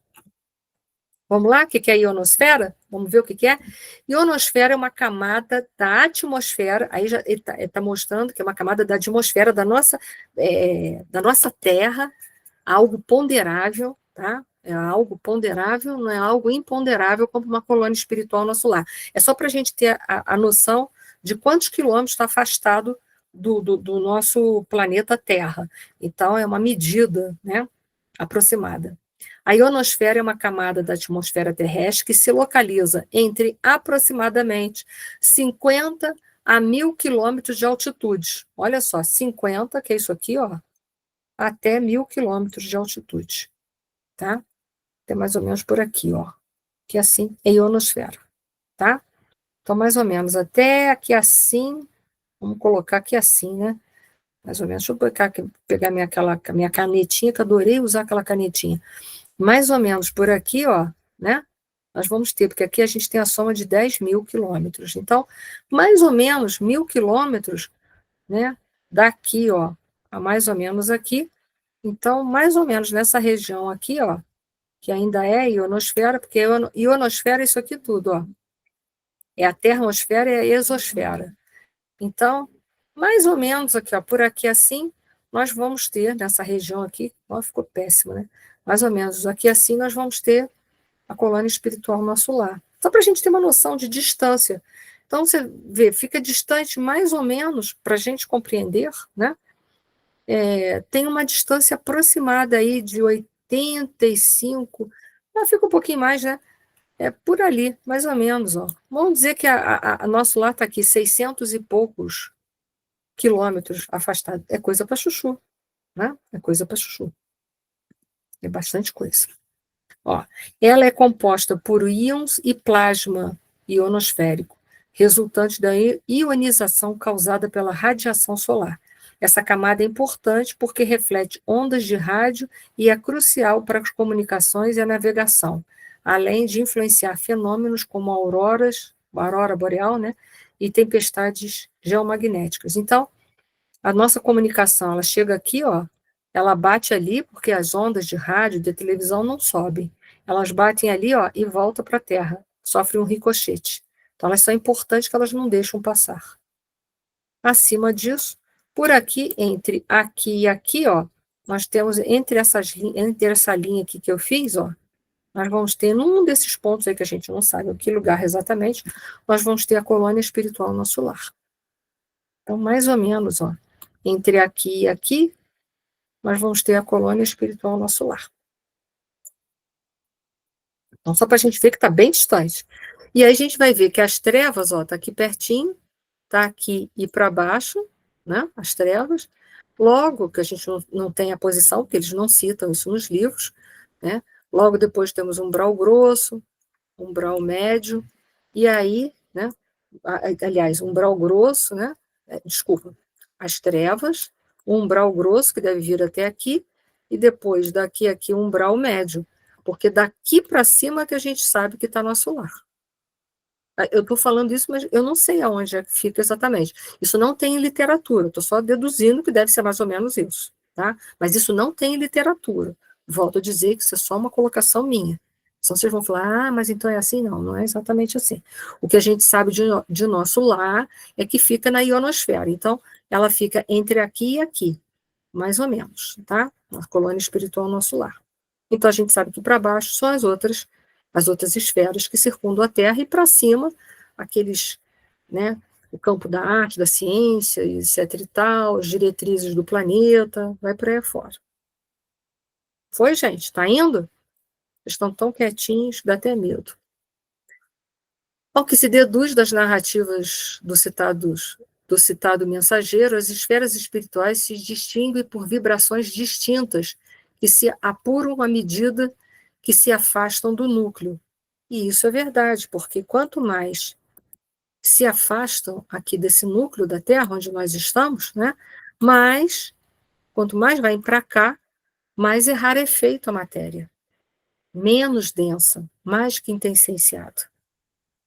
Vamos lá? O que é a ionosfera? Vamos ver o que é? Ionosfera é uma camada da atmosfera, aí já está mostrando que é uma camada da atmosfera da nossa Terra, algo ponderável, tá? É algo ponderável, não é algo imponderável como uma colônia espiritual nosso lar. É só para a gente ter a noção de quantos quilômetros está afastado do nosso planeta Terra. Então, é uma medida, né, aproximada. A ionosfera é uma camada da atmosfera terrestre que se localiza entre aproximadamente 50 a 1.000 quilômetros de altitude. Olha só, 50, que é isso aqui, ó, até 1.000 quilômetros de altitude, tá? Até mais ou menos por aqui, ó, que assim é ionosfera, tá? Então, mais ou menos até aqui assim, vamos colocar aqui assim, né? Mais ou menos, deixa eu pegar minha canetinha, que adorei usar aquela canetinha. mais ou menos por aqui, ó, né? Nós vamos ter, porque aqui a gente tem a soma de 10.000 quilômetros. Então, mais ou menos 1.000 quilômetros, né? Daqui, ó, a mais ou menos aqui. Então, mais ou menos nessa região aqui, ó, que ainda é ionosfera, porque ionosfera é isso aqui tudo, ó. É a termosfera e a exosfera. Então, mais ou menos aqui, ó, por aqui assim, nós vamos ter, nessa região aqui, ó, ficou péssimo, né? Mais ou menos aqui assim, nós vamos ter a colônia espiritual nosso lar. Só para a gente ter uma noção de distância. Então, você vê, fica distante mais ou menos, para a gente compreender, né? Tem uma distância aproximada aí de 85, fica um pouquinho mais, né? É por ali, mais ou menos, ó. Vamos dizer que a nosso lar está aqui 600 e poucos quilômetros afastado. É coisa para chuchu, né? É coisa para chuchu. É bastante coisa. Ó, ela é composta por íons e plasma ionosférico, resultante da ionização causada pela radiação solar. Essa camada é importante porque reflete ondas de rádio e é crucial para as comunicações e a navegação, além de influenciar fenômenos como auroras, a aurora boreal, né, e tempestades geomagnéticas. Então, a nossa comunicação, ela chega aqui, ó, ela bate ali, porque as ondas de rádio, de televisão não sobem. Elas batem ali, ó, e voltam para a Terra. Sofrem um ricochete. Então, elas são importantes que elas não deixam passar. Acima disso, por aqui, entre aqui e aqui, ó, nós temos, entre essa linha aqui que eu fiz, ó, nós vamos ter, num desses pontos aí que a gente não sabe em que lugar exatamente, nós vamos ter a colônia espiritual nosso lar. Então, mais ou menos, ó, entre aqui e aqui, nós vamos ter a colônia espiritual nosso lar. Então, só para a gente ver que está bem distante. E aí a gente vai ver que as trevas, ó, tá aqui pertinho, tá aqui e para baixo, né, as trevas. Logo, que a gente não tem a posição, porque eles não citam isso nos livros, né, logo depois temos um umbral grosso, um umbral médio, e aí, né, aliás, um umbral grosso, né, desculpa, as trevas, um umbral grosso, que deve vir até aqui, e depois daqui a aqui um umbral médio, porque daqui para cima que a gente sabe que está nosso lar. Eu estou falando isso, mas eu não sei aonde é que fica exatamente. Isso não tem em literatura, estou só deduzindo que deve ser mais ou menos isso, tá? Mas isso não tem em literatura. Volto a dizer que isso é só uma colocação minha. Então vocês vão falar, mas então é assim? Não, não é exatamente assim. O que a gente sabe de nosso lar é que fica na ionosfera. Então, ela fica entre aqui e aqui, mais ou menos, tá? A colônia espiritual nosso lar. Então, a gente sabe que para baixo são as outras esferas que circundam a Terra, e para cima, aqueles, né, o campo da arte, da ciência, etc e tal, as diretrizes do planeta, vai por aí fora. Foi, gente? Está indo? Estão tão quietinhos, dá até medo. Ao que se deduz das narrativas do citado mensageiro, as esferas espirituais se distinguem por vibrações distintas, que se apuram à medida que se afastam do núcleo. E isso é verdade, porque quanto mais se afastam aqui desse núcleo da Terra, onde nós estamos, né, quanto mais vai para cá, mais é rarefeito a matéria, menos densa, mais quintessenciada.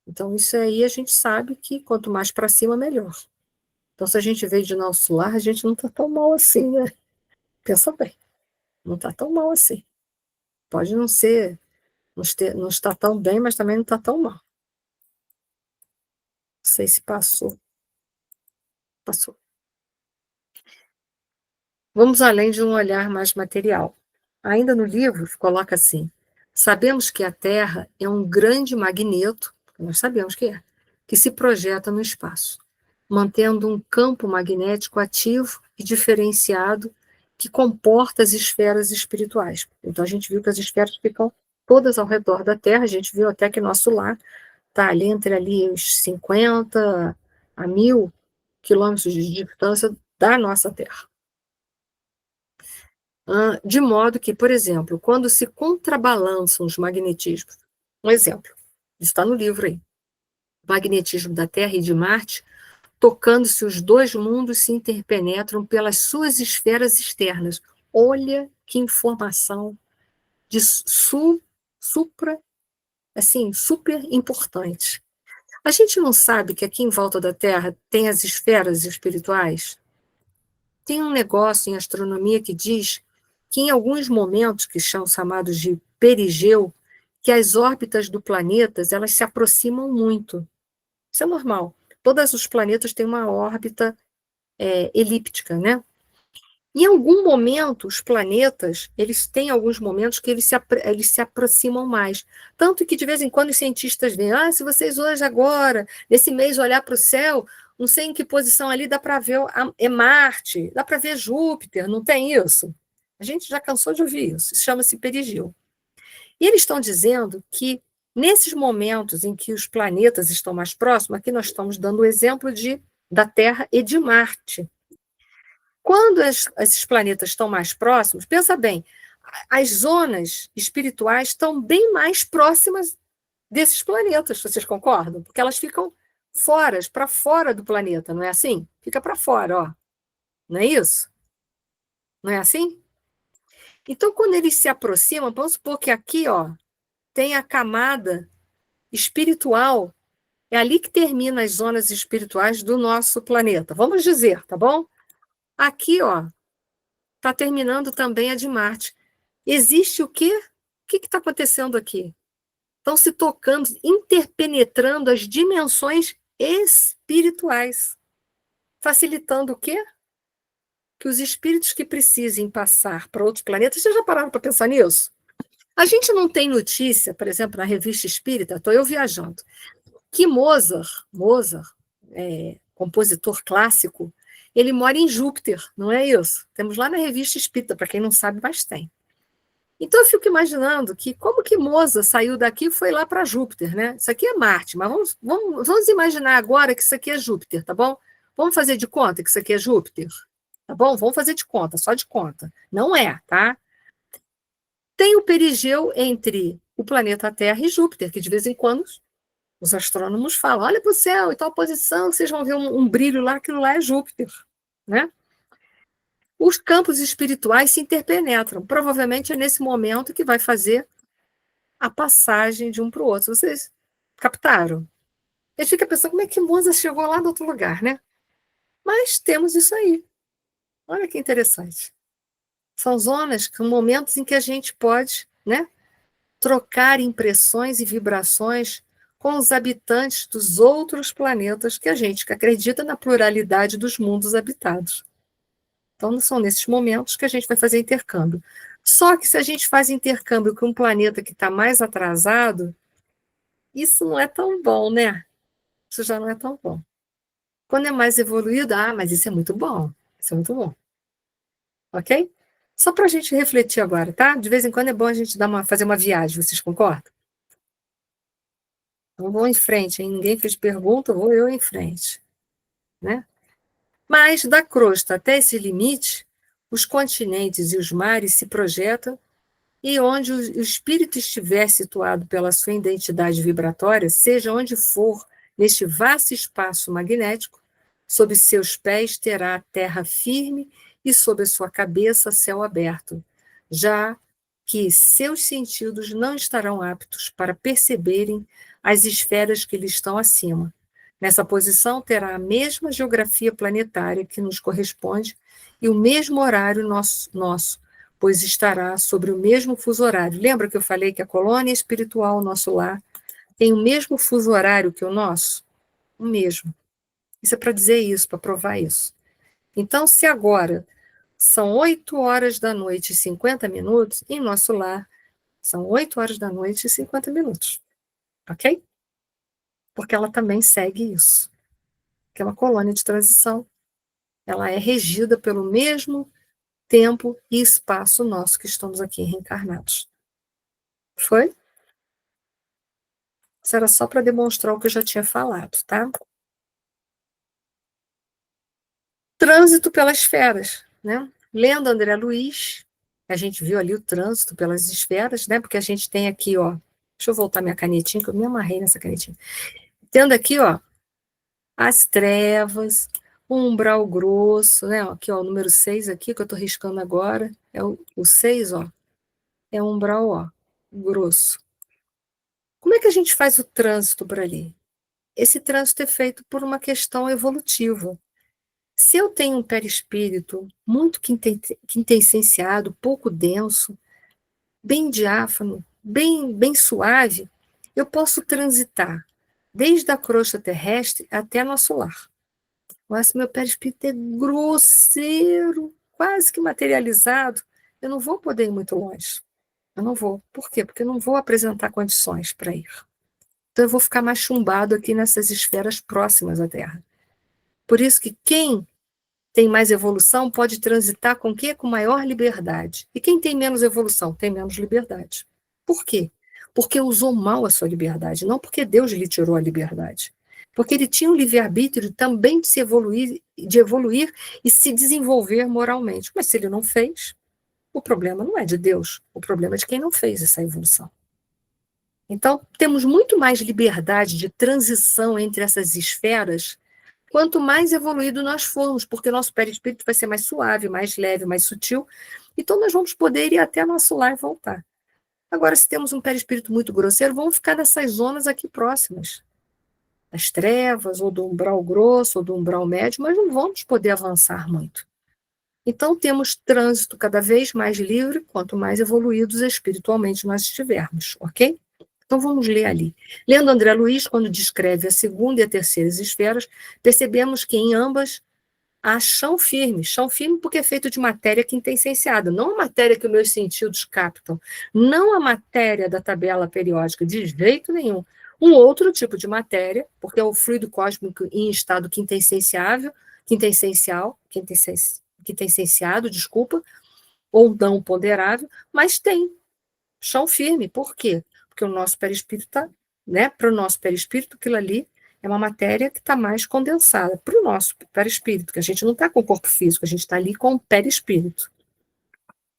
Então, isso aí a gente sabe que quanto mais para cima, melhor. Então, se a gente veio de nosso lar, a gente não está tão mal assim, né? Pensa bem, não está tão mal assim. Pode não ser, não está tão bem, mas também não está tão mal. Não sei se passou. Passou. Vamos além de um olhar mais material. Ainda no livro, coloca assim: sabemos que a Terra é um grande magneto, nós sabemos que se projeta no espaço, mantendo um campo magnético ativo e diferenciado que comporta as esferas espirituais. Então, a gente viu que as esferas ficam todas ao redor da Terra, a gente viu até que nosso lar está ali entre ali os 50 a 1.000 quilômetros de distância da nossa Terra. De modo que, por exemplo, quando se contrabalançam os magnetismos, um exemplo, está no livro aí, magnetismo da Terra e de Marte, tocando-se os dois mundos se interpenetram pelas suas esferas externas. Olha que informação de supra, assim, super importante. A gente não sabe que aqui em volta da Terra tem as esferas espirituais? Tem um negócio em astronomia que diz que em alguns momentos, que são chamados de perigeu, que as órbitas do planeta, elas se aproximam muito. Isso é normal. Todos os planetas têm uma órbita elíptica, né? Em algum momento, os planetas, eles têm alguns momentos que eles se aproximam mais. Tanto que, de vez em quando, os cientistas veem, se vocês hoje, agora, nesse mês, olhar para o céu, não sei em que posição ali, dá para ver Marte, dá para ver Júpiter, não tem isso? A gente já cansou de ouvir isso, isso chama-se perigeu. E eles estão dizendo que, nesses momentos em que os planetas estão mais próximos, aqui nós estamos dando o exemplo da Terra e de Marte. Quando esses planetas estão mais próximos, pensa bem, as zonas espirituais estão bem mais próximas desses planetas, vocês concordam? Porque elas ficam para fora do planeta, não é assim? Fica para fora, ó. Não é isso? Não é assim? Então, quando eles se aproximam, vamos supor que aqui, ó, tem a camada espiritual, é ali que termina as zonas espirituais do nosso planeta. Vamos dizer, tá bom? Aqui, ó, está terminando também a de Marte. Existe o quê? O que está acontecendo aqui? Estão se tocando, interpenetrando as dimensões espirituais, facilitando o quê? Que os espíritos que precisem passar para outros planetas, vocês já pararam para pensar nisso? A gente não tem notícia, por exemplo, na revista Espírita, estou eu viajando, que Mozart, compositor clássico, ele mora em Júpiter, não é isso? Temos lá na revista Espírita, para quem não sabe, mas tem. Então eu fico imaginando que como que Mozart saiu daqui e foi lá para Júpiter, né? Isso aqui é Marte, mas vamos imaginar agora que isso aqui é Júpiter, tá bom? Vamos fazer de conta que isso aqui é Júpiter, tá bom? Vamos fazer de conta, só de conta. Não é, tá? Tem o perigeu entre o planeta Terra e Júpiter, que de vez em quando os astrônomos falam, olha para o céu, em tal posição, vocês vão ver um brilho lá, aquilo lá é Júpiter, né? Os campos espirituais se interpenetram. Provavelmente é nesse momento que vai fazer a passagem de um para o outro. Vocês captaram? A gente fica pensando como é que Mozart chegou lá do outro lugar, né? Mas temos isso aí. Olha que interessante. São zonas, momentos em que a gente pode, né, trocar impressões e vibrações com os habitantes dos outros planetas que a gente que acredita na pluralidade dos mundos habitados. Então, são nesses momentos que a gente vai fazer intercâmbio. Só que se a gente faz intercâmbio com um planeta que está mais atrasado, isso não é tão bom, né? Isso já não é tão bom. Quando é mais evoluído, mas isso é muito bom. Isso é muito bom. Ok? Só para a gente refletir agora, tá? De vez em quando é bom a gente fazer uma viagem, vocês concordam? Então, vou em frente, hein? Ninguém fez pergunta, vou eu em frente. Né? Mas da crosta até esse limite, os continentes e os mares se projetam e onde o espírito estiver situado pela sua identidade vibratória, seja onde for, neste vasto espaço magnético, sob seus pés terá a terra firme e sob a sua cabeça céu aberto, já que seus sentidos não estarão aptos para perceberem as esferas que lhe estão acima. Nessa posição terá a mesma geografia planetária que nos corresponde e o mesmo horário nosso, pois estará sobre o mesmo fuso horário. Lembra que eu falei que a colônia espiritual, o nosso lar, tem o mesmo fuso horário que o nosso? O mesmo. Isso é para dizer isso, para provar isso. Então, se agora são 8 horas da noite e 50 minutos, em nosso lar são 8 horas da noite e 50 minutos. Ok? Porque ela também segue isso. Aquela colônia de transição, ela é regida pelo mesmo tempo e espaço nosso que estamos aqui reencarnados. Foi? Isso era só para demonstrar o que eu já tinha falado, tá? Trânsito pelas esferas, né? Lendo André Luiz, a gente viu ali o trânsito pelas esferas, né? Porque a gente tem aqui, ó, deixa eu voltar minha canetinha, que eu me amarrei nessa canetinha. Tendo aqui, ó, as trevas, o umbral grosso, né? Aqui, ó, o número 6 aqui, que eu estou riscando agora, é o 6, ó. é um umbral ó, grosso. Como é que a gente faz o trânsito por ali? Esse trânsito é feito por uma questão evolutiva. Se eu tenho um perispírito muito quintessenciado, pouco denso, bem diáfano, bem suave, eu posso transitar desde a crosta terrestre até nosso lar. Mas se meu perispírito é grosseiro, quase que materializado, eu não vou poder ir muito longe. Eu não vou. Por quê? Porque eu não vou apresentar condições para ir. Então eu vou ficar mais chumbado aqui nessas esferas próximas à Terra. Por isso que quem tem mais evolução pode transitar com o quê? Com maior liberdade. E quem tem menos evolução tem menos liberdade. Por quê? Porque usou mal a sua liberdade, não porque Deus lhe tirou a liberdade. Porque ele tinha um livre-arbítrio também de evoluir e se desenvolver moralmente. Mas se ele não fez, o problema não é de Deus, o problema é de quem não fez essa evolução. Então, temos muito mais liberdade de transição entre essas esferas quanto mais evoluído nós formos, porque o nosso perispírito vai ser mais suave, mais leve, mais sutil, então nós vamos poder ir até nosso lar e voltar. Agora, se temos um perispírito muito grosseiro, vamos ficar nessas zonas aqui próximas, das trevas, ou do umbral grosso, ou do umbral médio, mas não vamos poder avançar muito. Então, temos trânsito cada vez mais livre, quanto mais evoluídos espiritualmente nós estivermos, ok? Então, vamos ler ali. Lendo André Luiz, quando descreve a segunda e a terceira esferas, percebemos que em ambas há chão firme porque é feito de matéria quintessenciada, não a matéria que os meus sentidos captam, não a matéria da tabela periódica, de jeito nenhum. Um outro tipo de matéria, porque é o fluido cósmico em estado quintessenciado, desculpa, ou não ponderável, mas tem chão firme. Por quê? Porque o nosso perispírito está, né? Para o nosso perispírito, aquilo ali é uma matéria que está mais condensada. Para o nosso perispírito, que a gente não está com o corpo físico, a gente está ali com o perispírito.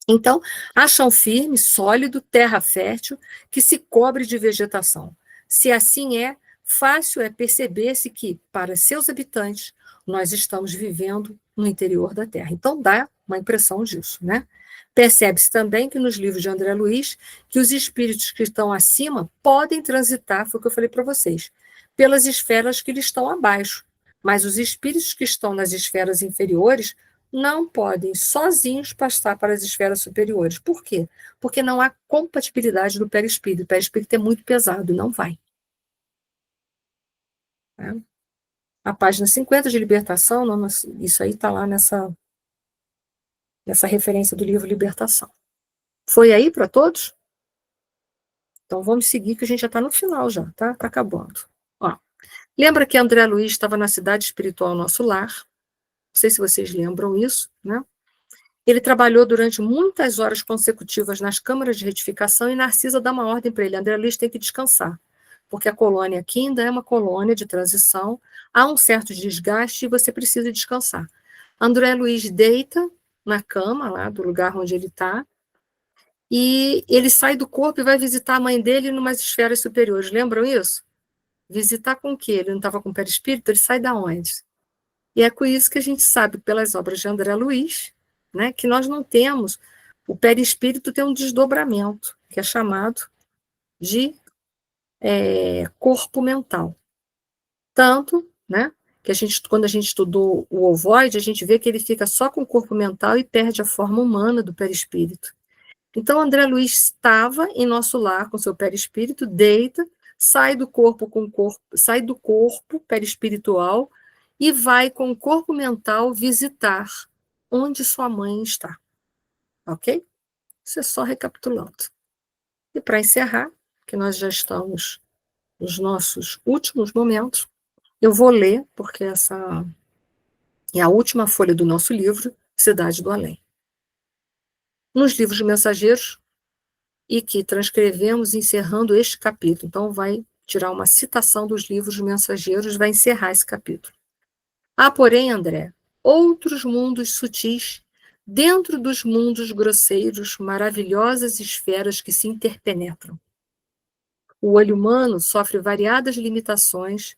Então, há chão firme, sólido, terra fértil, que se cobre de vegetação. Se assim é, fácil é perceber-se que, para seus habitantes, nós estamos vivendo no interior da Terra. Então, dá uma impressão disso, né? Percebe-se também que nos livros de André Luiz, que os espíritos que estão acima podem transitar, foi o que eu falei para vocês, pelas esferas que lhes estão abaixo, mas os espíritos que estão nas esferas inferiores não podem sozinhos passar para as esferas superiores. Por quê? Porque não há compatibilidade do perispírito. O perispírito é muito pesado, não vai. Tá? A página 50 de Libertação, não, isso aí está lá nessa referência do livro Libertação. Foi aí para todos? Então vamos seguir, que a gente já está no final já, tá? Está acabando. Ó, lembra que André Luiz estava na cidade espiritual Nosso Lar? Não sei se vocês lembram isso, né? Ele trabalhou durante muitas horas consecutivas nas câmaras de retificação e Narcisa dá uma ordem para ele: André Luiz tem que descansar, porque a colônia aqui ainda é uma colônia de transição, há um certo desgaste e você precisa descansar. André Luiz deita na cama, lá do lugar onde ele está, e ele sai do corpo e vai visitar a mãe dele em umas esferas superiores. Lembram isso? Visitar com o quê? Ele não estava com perispírito? Ele sai da onde? E é com isso que a gente sabe, pelas obras de André Luiz, né, que nós não temos, o perispírito tem um desdobramento, que é chamado de corpo mental. Tanto, né, que quando a gente estudou o ovoide, a gente vê que ele fica só com o corpo mental e perde a forma humana do perispírito. Então, André Luiz estava em Nosso Lar com seu perispírito, deita, sai do corpo perispiritual e vai com o corpo mental visitar onde sua mãe está. Ok? Isso é só recapitulando. E para encerrar, que nós já estamos nos nossos últimos momentos, eu vou ler, porque essa é a última folha do nosso livro, Cidade do Além. Nos livros mensageiros, e que transcrevemos encerrando este capítulo. Então, vai tirar uma citação dos livros mensageiros, vai encerrar esse capítulo. Há, porém, André, outros mundos sutis, dentro dos mundos grosseiros, maravilhosas esferas que se interpenetram. O olho humano sofre variadas limitações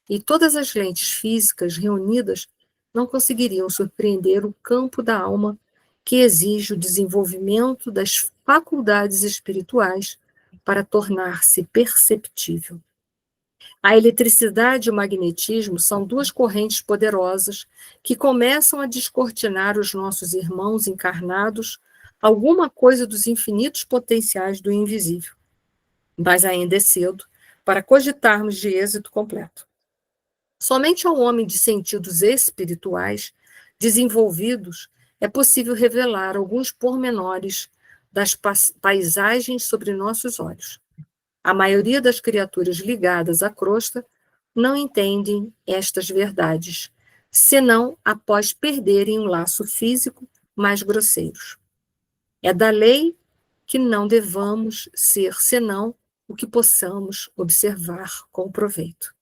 e todas as lentes físicas reunidas não conseguiriam surpreender o campo da alma que exige o desenvolvimento das faculdades espirituais para tornar-se perceptível. A eletricidade e o magnetismo são duas correntes poderosas que começam a descortinar os nossos irmãos encarnados alguma coisa dos infinitos potenciais do invisível. Mas ainda é cedo para cogitarmos de êxito completo. Somente ao homem de sentidos espirituais desenvolvidos é possível revelar alguns pormenores das paisagens sobre nossos olhos. A maioria das criaturas ligadas à crosta não entendem estas verdades, senão após perderem um laço físico mais grosseiros. É da lei que não devamos ser senão o que possamos observar com proveito.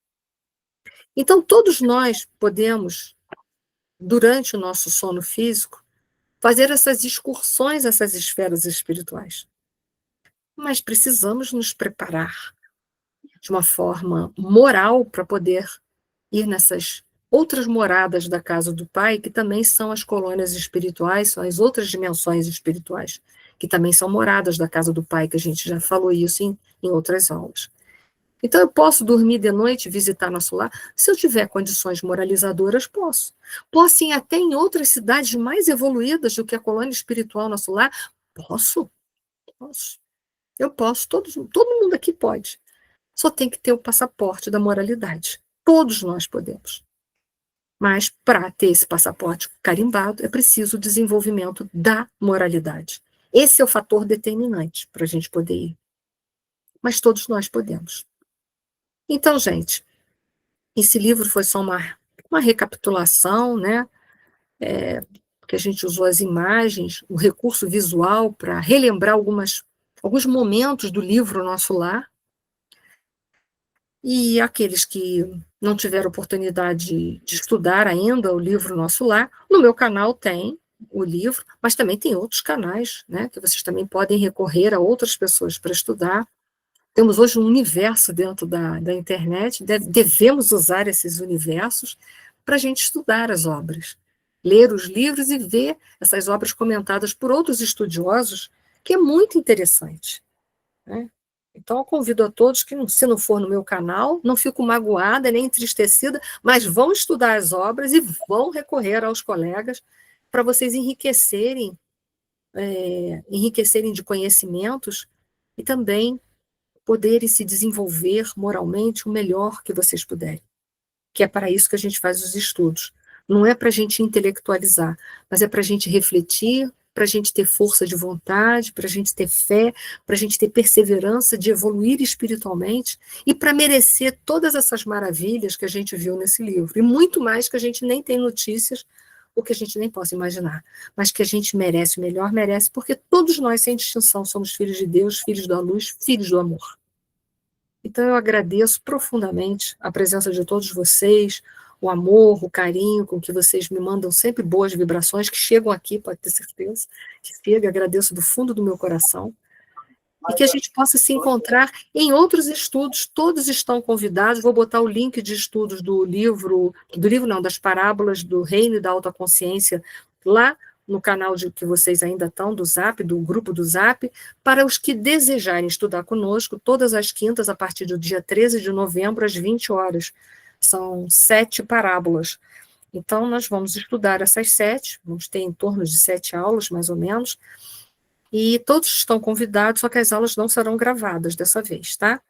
Então, todos nós podemos, durante o nosso sono físico, fazer essas excursões, essas esferas espirituais. Mas precisamos nos preparar de uma forma moral para poder ir nessas outras moradas da casa do Pai, que também são as colônias espirituais, são as outras dimensões espirituais, que também são moradas da casa do Pai, que a gente já falou isso em outras aulas. Então, eu posso dormir de noite, visitar nosso lar, se eu tiver condições moralizadoras, posso. Posso ir até em outras cidades mais evoluídas do que a colônia espiritual nosso lar? Posso. Eu posso, todo mundo aqui pode. Só tem que ter o passaporte da moralidade. Todos nós podemos. Mas, para ter esse passaporte carimbado, é preciso o desenvolvimento da moralidade. Esse é o fator determinante para a gente poder ir. Mas todos nós podemos. Então, gente, esse livro foi só uma recapitulação, né? Que a gente usou as imagens, o recurso visual para relembrar alguns momentos do livro Nosso Lar. E aqueles que não tiveram oportunidade de estudar ainda o livro Nosso Lar, no meu canal tem o livro, mas também tem outros canais, né, que vocês também podem recorrer a outras pessoas para estudar. Temos hoje um universo dentro da internet, devemos usar esses universos para a gente estudar as obras, ler os livros e ver essas obras comentadas por outros estudiosos, que é muito interessante, né? Então, eu convido a todos que, se não for no meu canal, não fico magoada nem entristecida, mas vão estudar as obras e vão recorrer aos colegas para vocês enriquecerem de conhecimentos e também poderem se desenvolver moralmente o melhor que vocês puderem. Que é para isso que a gente faz os estudos. Não é para a gente intelectualizar, mas é para a gente refletir, para a gente ter força de vontade, para a gente ter fé, para a gente ter perseverança de evoluir espiritualmente e para merecer todas essas maravilhas que a gente viu nesse livro. E muito mais que a gente nem tem notícias, ou que a gente nem possa imaginar, mas que a gente merece, o melhor merece, porque todos nós, sem distinção, somos filhos de Deus, filhos da luz, filhos do amor. Então, eu agradeço profundamente a presença de todos vocês, o amor, o carinho com que vocês me mandam sempre boas vibrações, que chegam aqui, pode ter certeza, que chega, agradeço do fundo do meu coração, e que a gente possa se encontrar em outros estudos, todos estão convidados, vou botar o link de estudos das parábolas do Reino e da Autoconsciência, lá no canal que vocês ainda estão, do Zap, do grupo do Zap, para os que desejarem estudar conosco, todas as quintas, a partir do dia 13 de novembro, às 20 horas. São 7 parábolas. Então, nós vamos estudar essas 7, vamos ter em torno de 7 aulas, mais ou menos, e todos estão convidados, só que as aulas não serão gravadas dessa vez, tá?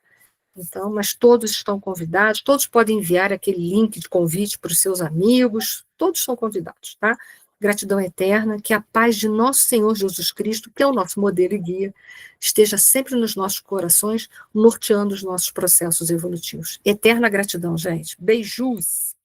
Então, mas todos estão convidados, todos podem enviar aquele link de convite para os seus amigos, todos são convidados, tá? Gratidão eterna, que a paz de nosso Senhor Jesus Cristo, que é o nosso modelo e guia, esteja sempre nos nossos corações, norteando os nossos processos evolutivos. Eterna gratidão, gente. Beijos!